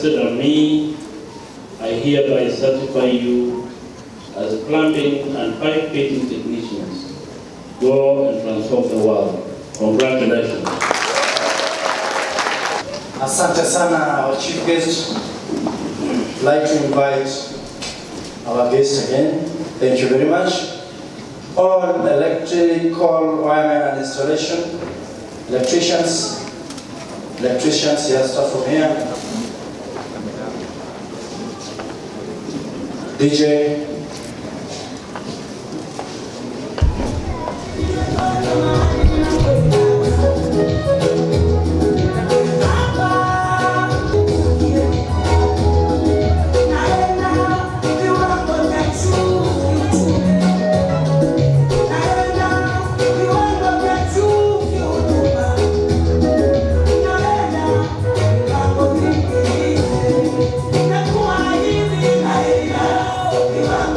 vested on me, I hereby certify you as plumbing and pipe fitting technicians. Go and transform the world. Congratulations. Asante sana, our chief guest. I'd like to invite our guest again. Thank you very much. All electrical wiremen and installation, electricians, here, start from here. DJ. Viva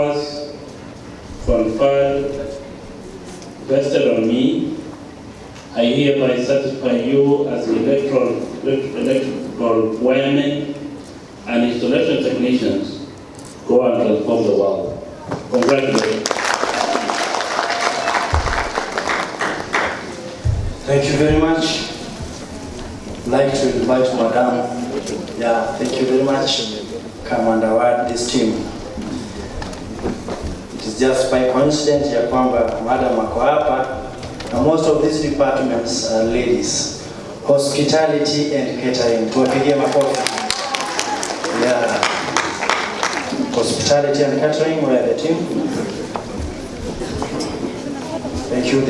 powers conferred vested on me, I hereby certify you as electrical wiremen and installation technicians. Go and transform the world. Congratulations. Thank you very much. I'd like to invite Madam. Yeah, thank you very much. Come and award this team. It is just by coincidence ya kwamba Madam ako hapa, and most of these departments are ladies. Hospitality and catering. Tuwapigie makofi. Yeah. Hospitality and catering, where are the team? Thank you.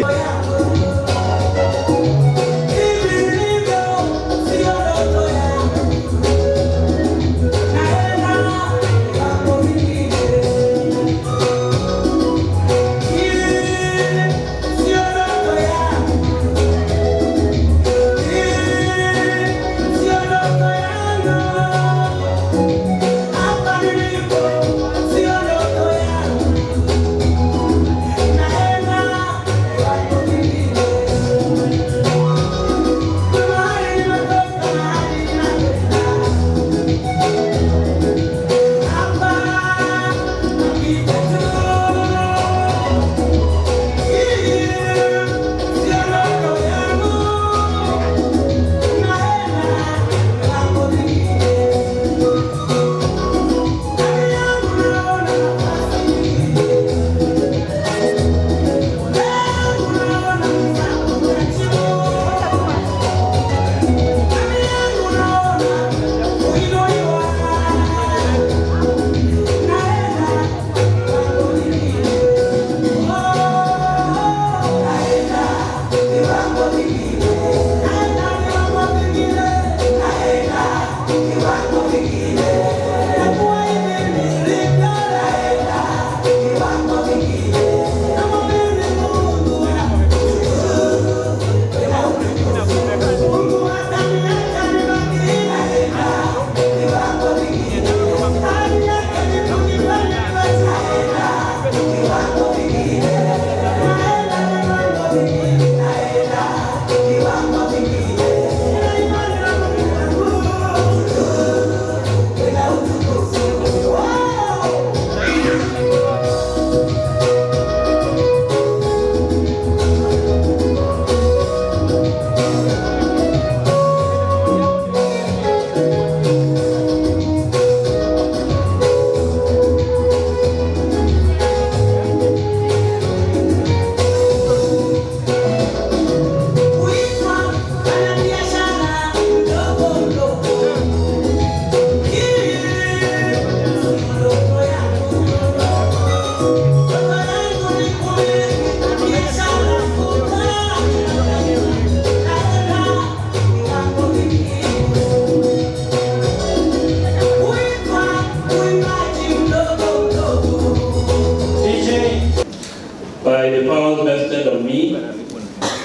By the powers vested on me,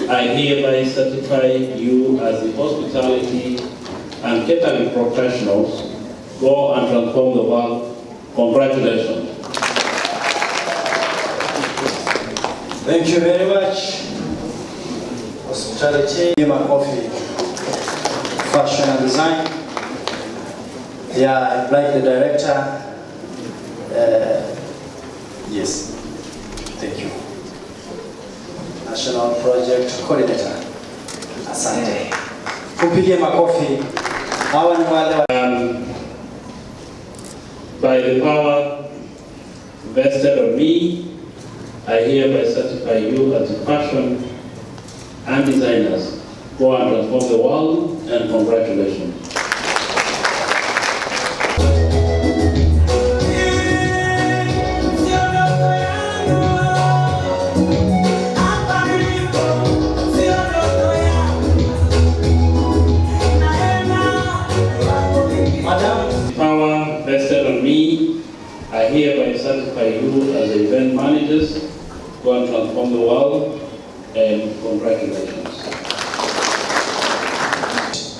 I hereby certify you as the hospitality and catering professionals. Go and transform the world. Congratulations. Thank you very much. Hospitality, coffee, fashion and design. Yeah, I'd like the director. Yes, thank you. National Project Coordinator. Asante. Kupigie makofi. Hawa ni wale by the power vested on me, I hereby certify you as a fashion and designers. Go and transform the world, and congratulations. Power vested on me, I hereby certify you as the event managers. Go and transform the world, and congratulations.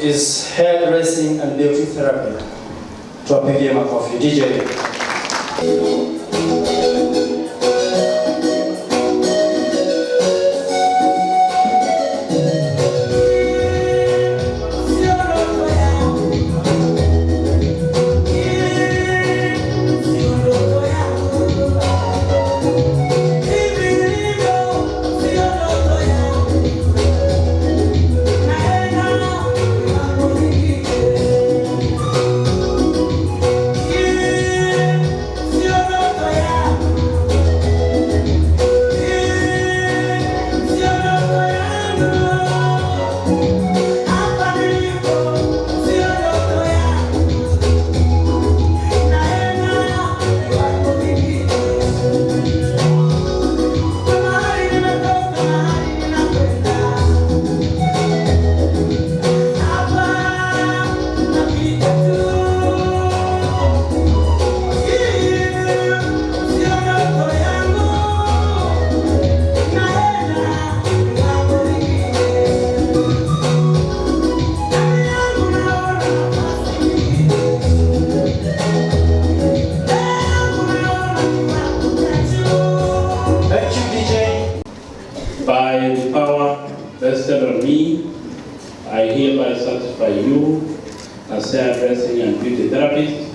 Is hairdressing and beauty therapy. Tuwapigie makofi. DJ. hairdressing and beauty therapists,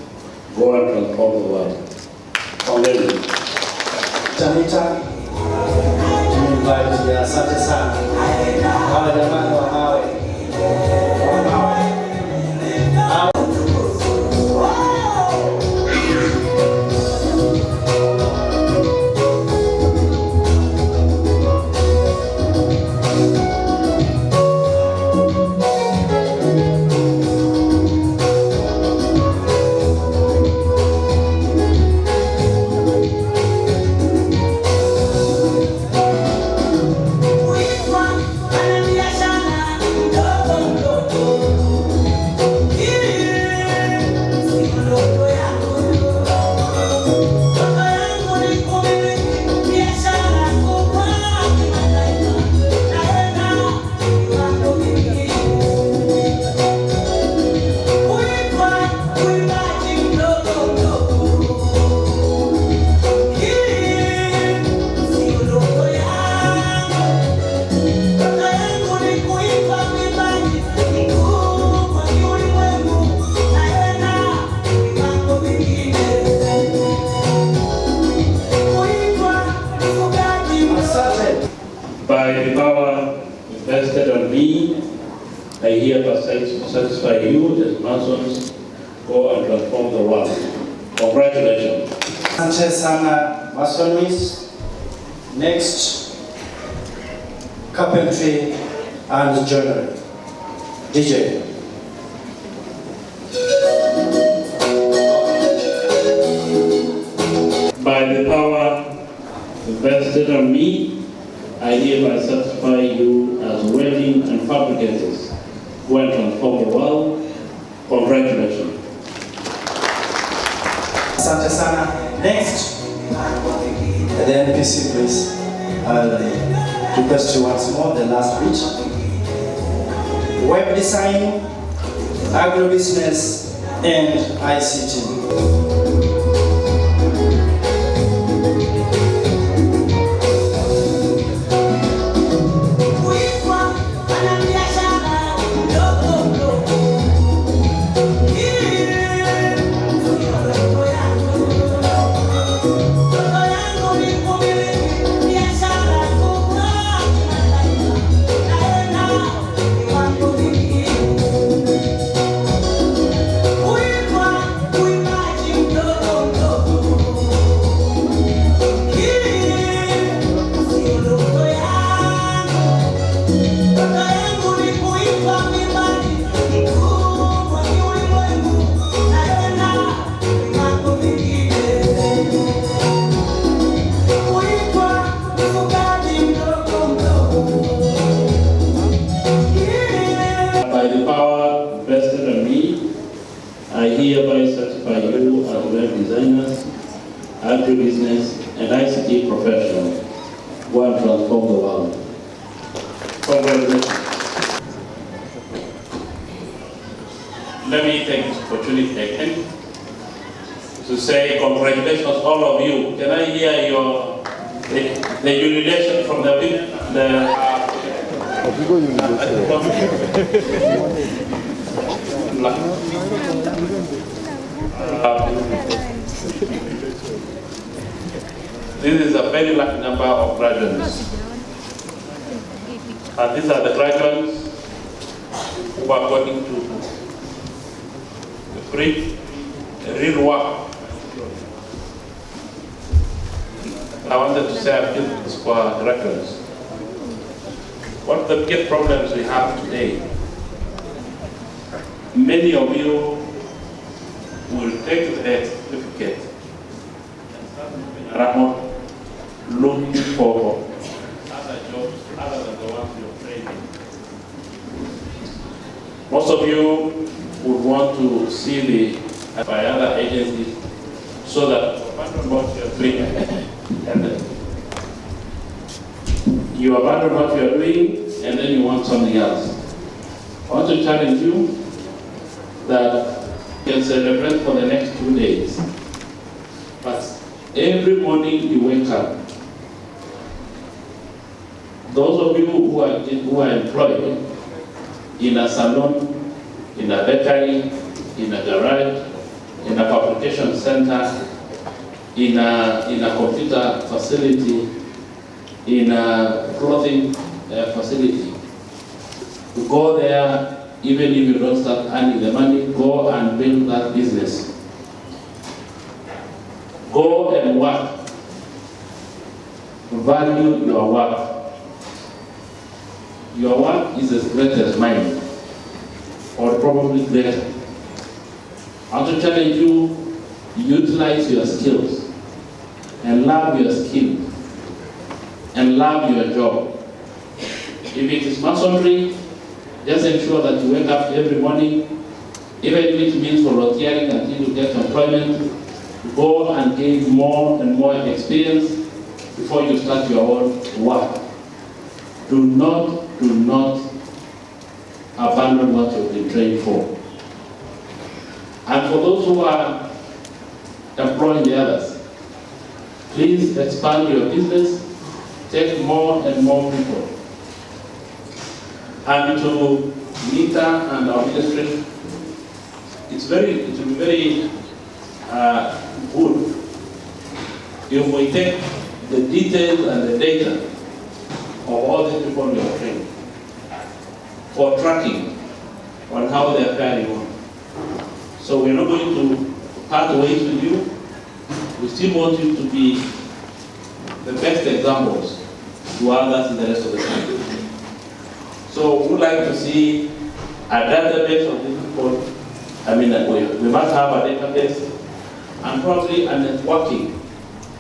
go and transform the world. Congratulations. Tanita, tumembariki, asante sana. Hawa jamani wa mawe. By the power invested on me, I hereby satisfy you as Masons, go and transform the world. Congratulations. Asante sana Masons. Next, carpentry and joinery. DJ. By the power invested on me, I hereby satisfy you as welding and fabricators who will transform the world. Congratulations. Asante sana. Next, the NPC, please. I'll request you once more, the last bit. Web design, agribusiness, and ICT. I hereby certify you as web designers, agribusiness, and ICT professionals who have transformed the world. Congratulations. Let me take this opportunity again to say congratulations all of you. Can I hear the jubilation from the women? This is a very large number of graduates. And these are the graduates who are going to bring real work. I wanted to say a few things for reference. One of the biggest problems we have today, many of you will take the certificate and start moving around looking for other jobs other than the ones you're training. Most of you would want to see the by other agencies so that you abandon what you're doing and you abandon what you're doing and then you want something else. I want to challenge you that you can celebrate for the next 2 days. But every morning you wake up, those of you who are employed in a salon, in a bakery, in a garage, in a publication center, in a computer facility, in a clothing facility. To go there, even if you don't start earning the money, go and build that business. Go and work. Value your work. Your work is as great as mine, or probably greater. I want to challenge you, utilize your skills, and love your skill, and love your job. If it is masonry, just ensure that you wake up every morning, even if it means volunteering until you get employment. Go and gain more and more experience before you start your own work. Do not abandon what you've been trained for. And for those who are employing the others, please expand your business, take more and more people. And to Nita and our ministry, it will be very good if we take the details and the data of all the people we are trained for tracking on how they are faring on. So we're not going to part ways with you. We still want you to be the best examples to others in the rest of the country. So we would like to see a database of these people. I mean, we must have a database and probably a networking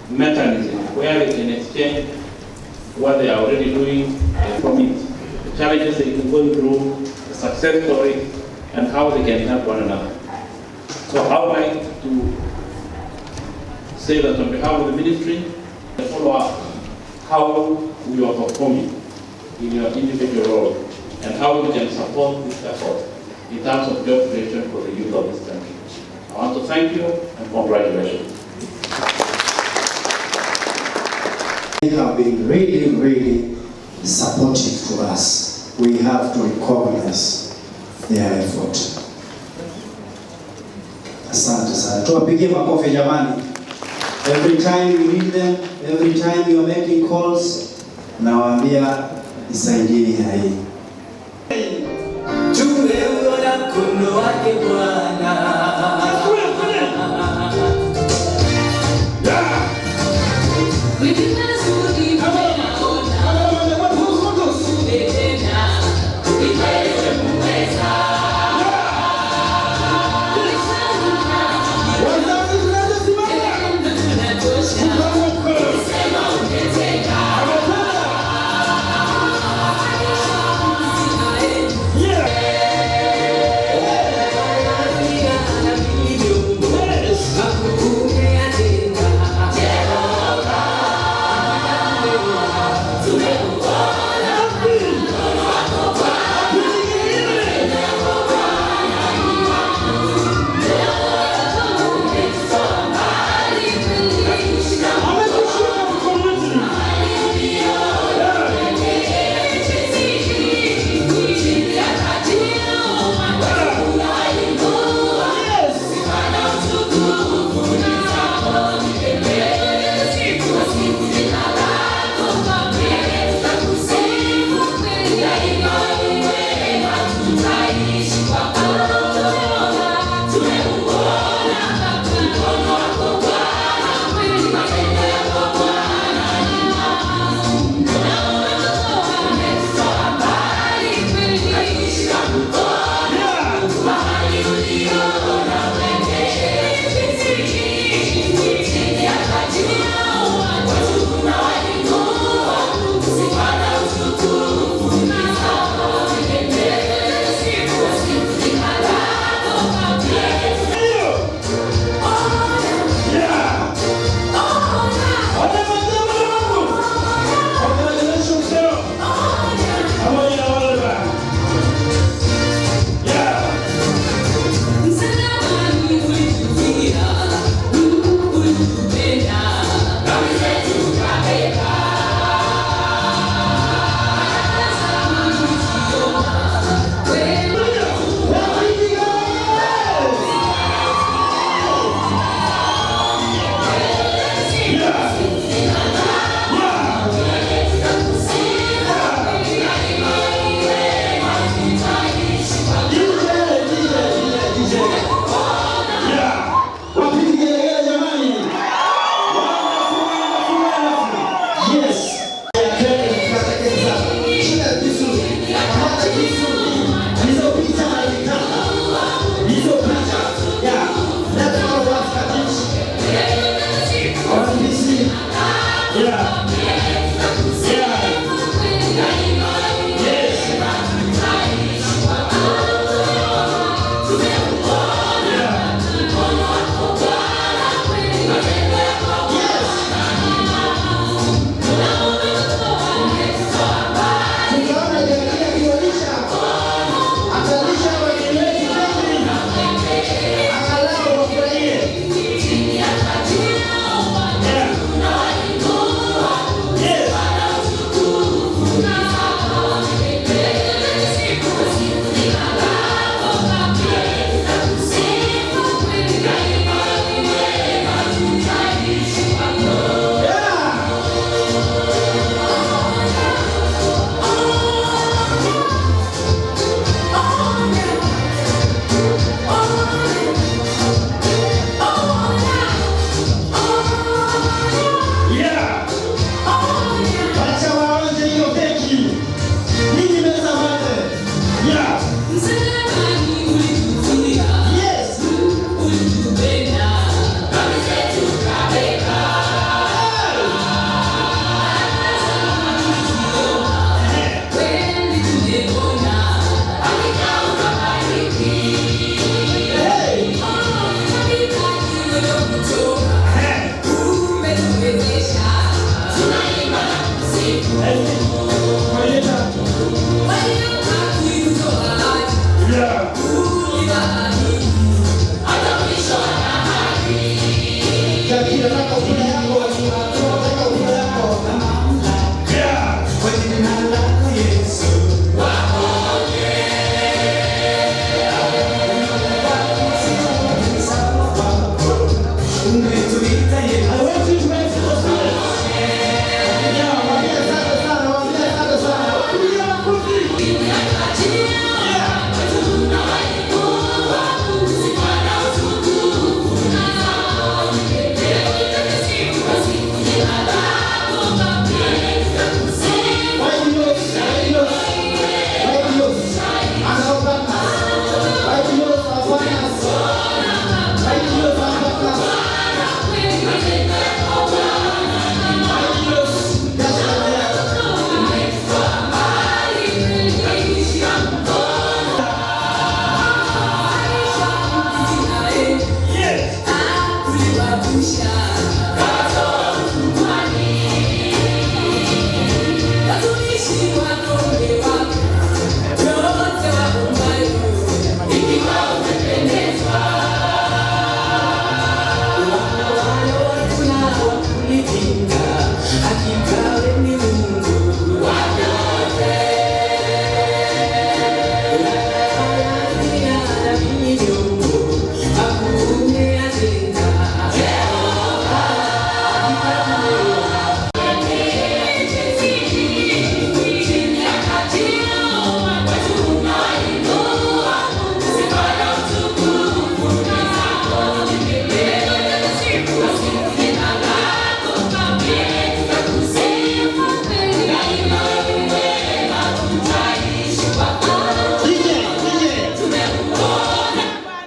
mechanism where they can exchange what they are already doing from it, the challenges they can go through, the success stories, and how they can help one another. So I would like to say that on behalf of the ministry, follow up how you are performing in your individual role and how we can support this effort in terms of job creation for the youth of this country. I want to thank you and congratulations. They have been really supportive to us. We have to recognize their effort. Asante sana. Tuwapigie makofi jamani. Every time you need them, every time you are making calls, nawaambia nisaidieni hii. Tumeona mkono wake Bwana.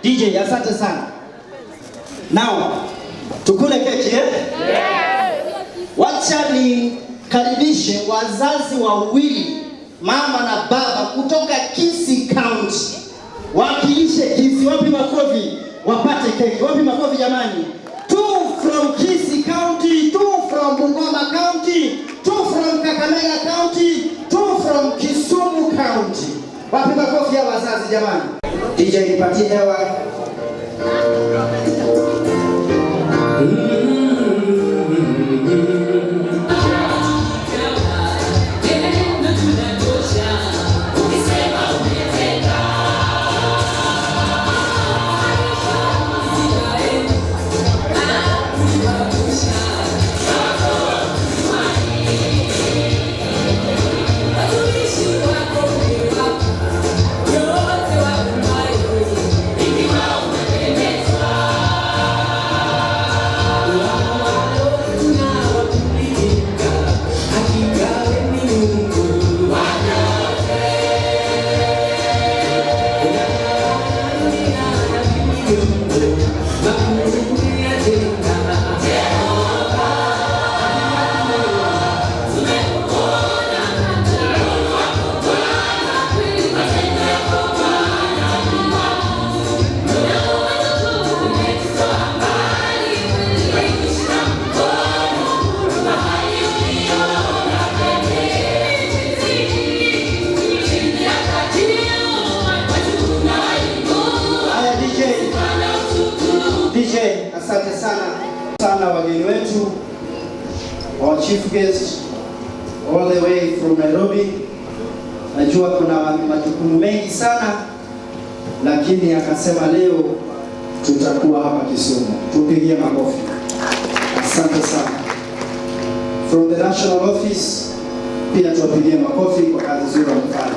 DJ, asante sana. Now, tukule keki eh? Wacha nikaribishe wazazi wawili, mama na baba kutoka Kisii County. Wakilishe Kisii, wapi makofi wapate keki. Wapi makofi jamani? 2 from Kisii County, 2 from Bungoma County, 2 from Kakamega County, 2 from Kisumu County. Wapi makofi ya wazazi jamani? DJ nipatie hewa. Wow. our chief guest all the way from Nairobi. Najua kuna majukumu mengi sana, lakini akasema leo tutakuwa hapa Kisumu. Tupigie makofi. Asante sana. From the national office pia tuwapigie makofi kwa kazi nzuri wamefanya.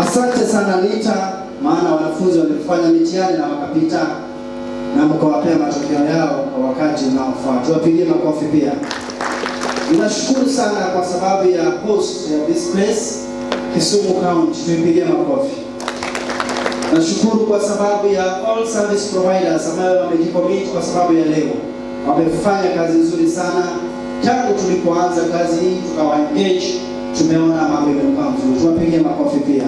Asante sana Nita, maana wanafunzi walifanya mitihani na wakapita na mkawapea matokeo yao kwa wakati unaofaa. Tuwapigie makofi pia. Ninashukuru sana kwa sababu ya host ya this place, Kisumu County. Tuipigie makofi. Nashukuru kwa sababu ya all service providers ambao wamejicommit kwa sababu ya leo. Wamefanya kazi nzuri sana. Tangu tulipoanza kazi hii tukawa engage, tumeona mambo yamekuwa mzuri. Tuwapigie makofi pia.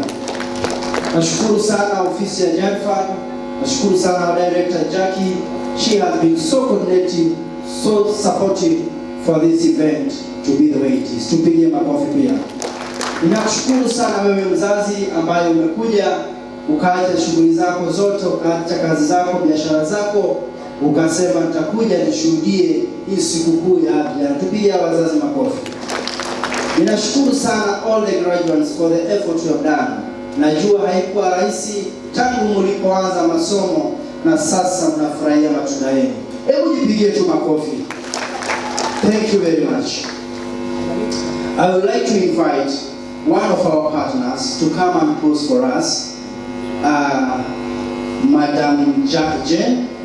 Nashukuru sana ofisi ya Janfan. Nashukuru sana Director Jackie. She has been so coordinative, so supportive for this event to be the way it is. Tupigie makofi pia. Ninakushukuru sana wewe mzazi ambaye umekuja ukaacha shughuli zako zote, ukaacha kazi zako, biashara zako, ukasema nitakuja nishuhudie hii sikukuu ya vijana. Tupigie wazazi makofi. Ninashukuru sana all the graduates for the effort you have done. Najua haikuwa rahisi tangu mlipoanza masomo na sasa mnafurahia matunda yenu. Hebu jipigie tu makofi. Thank you very much. I would like to invite one of our partners to come and pose for us.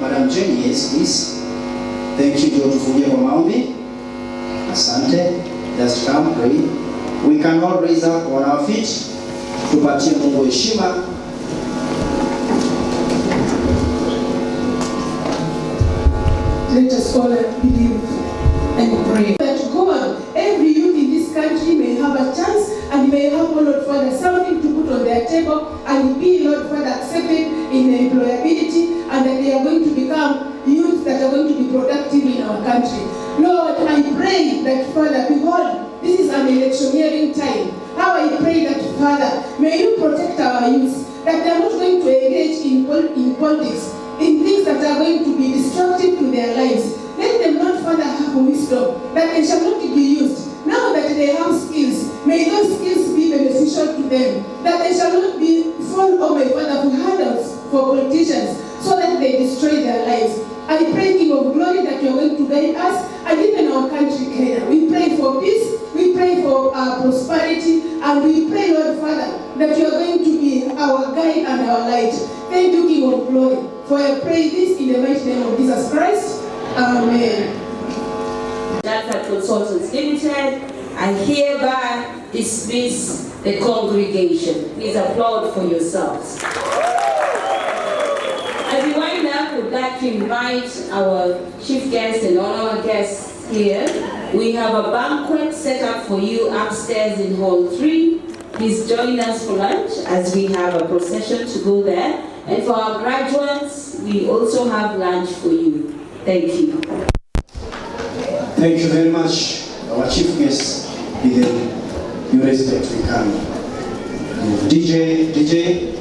Madam Jane, yes, please. Thank you, Joe, tufungie kwa maombi. Asante. Just come, pray. We can all raise up on our feet. Tupatie Mungu heshima. Let us all believe and pray that God, every youth in this country may have a chance and may have, Lord Father, something to put on their table and be, Lord Father, accepted in their employability, and that they are going to become youth that are going to be productive in our country. Lord, I pray that, Father, behold, this is an electioneering time. How I pray that, Father, may you protect our youth, that they are not going to engage in politics, in things that are going to be destructive to their lives. Let them not, Father, have wisdom, that they shall not be used. Now that they have skills, may those skills be beneficial to them, that they shall not be fall, oh my Father, for handouts for politicians, so that they destroy their lives. I pray, King of Glory, that you are going to guide us, and even our country, Kenya. We pray for peace, we pray for prosperity, and we pray, Lord Father, that you are going to be our guide and our light. Thank you, King of Glory, for I pray this in the mighty name of Jesus Christ. Amen. Data Consultants Limited, I hereby dismiss the congregation. Please applaud for yourselves. As we wind up, we'd like to invite our chief guest and all our guests here. We have a banquet set up for you upstairs in Hall 3. Please join us for lunch as we have a procession to go there. And for our graduates, we also have lunch for you. Thank you. Thank you very much, our chief guest. With the respect we can. DJ.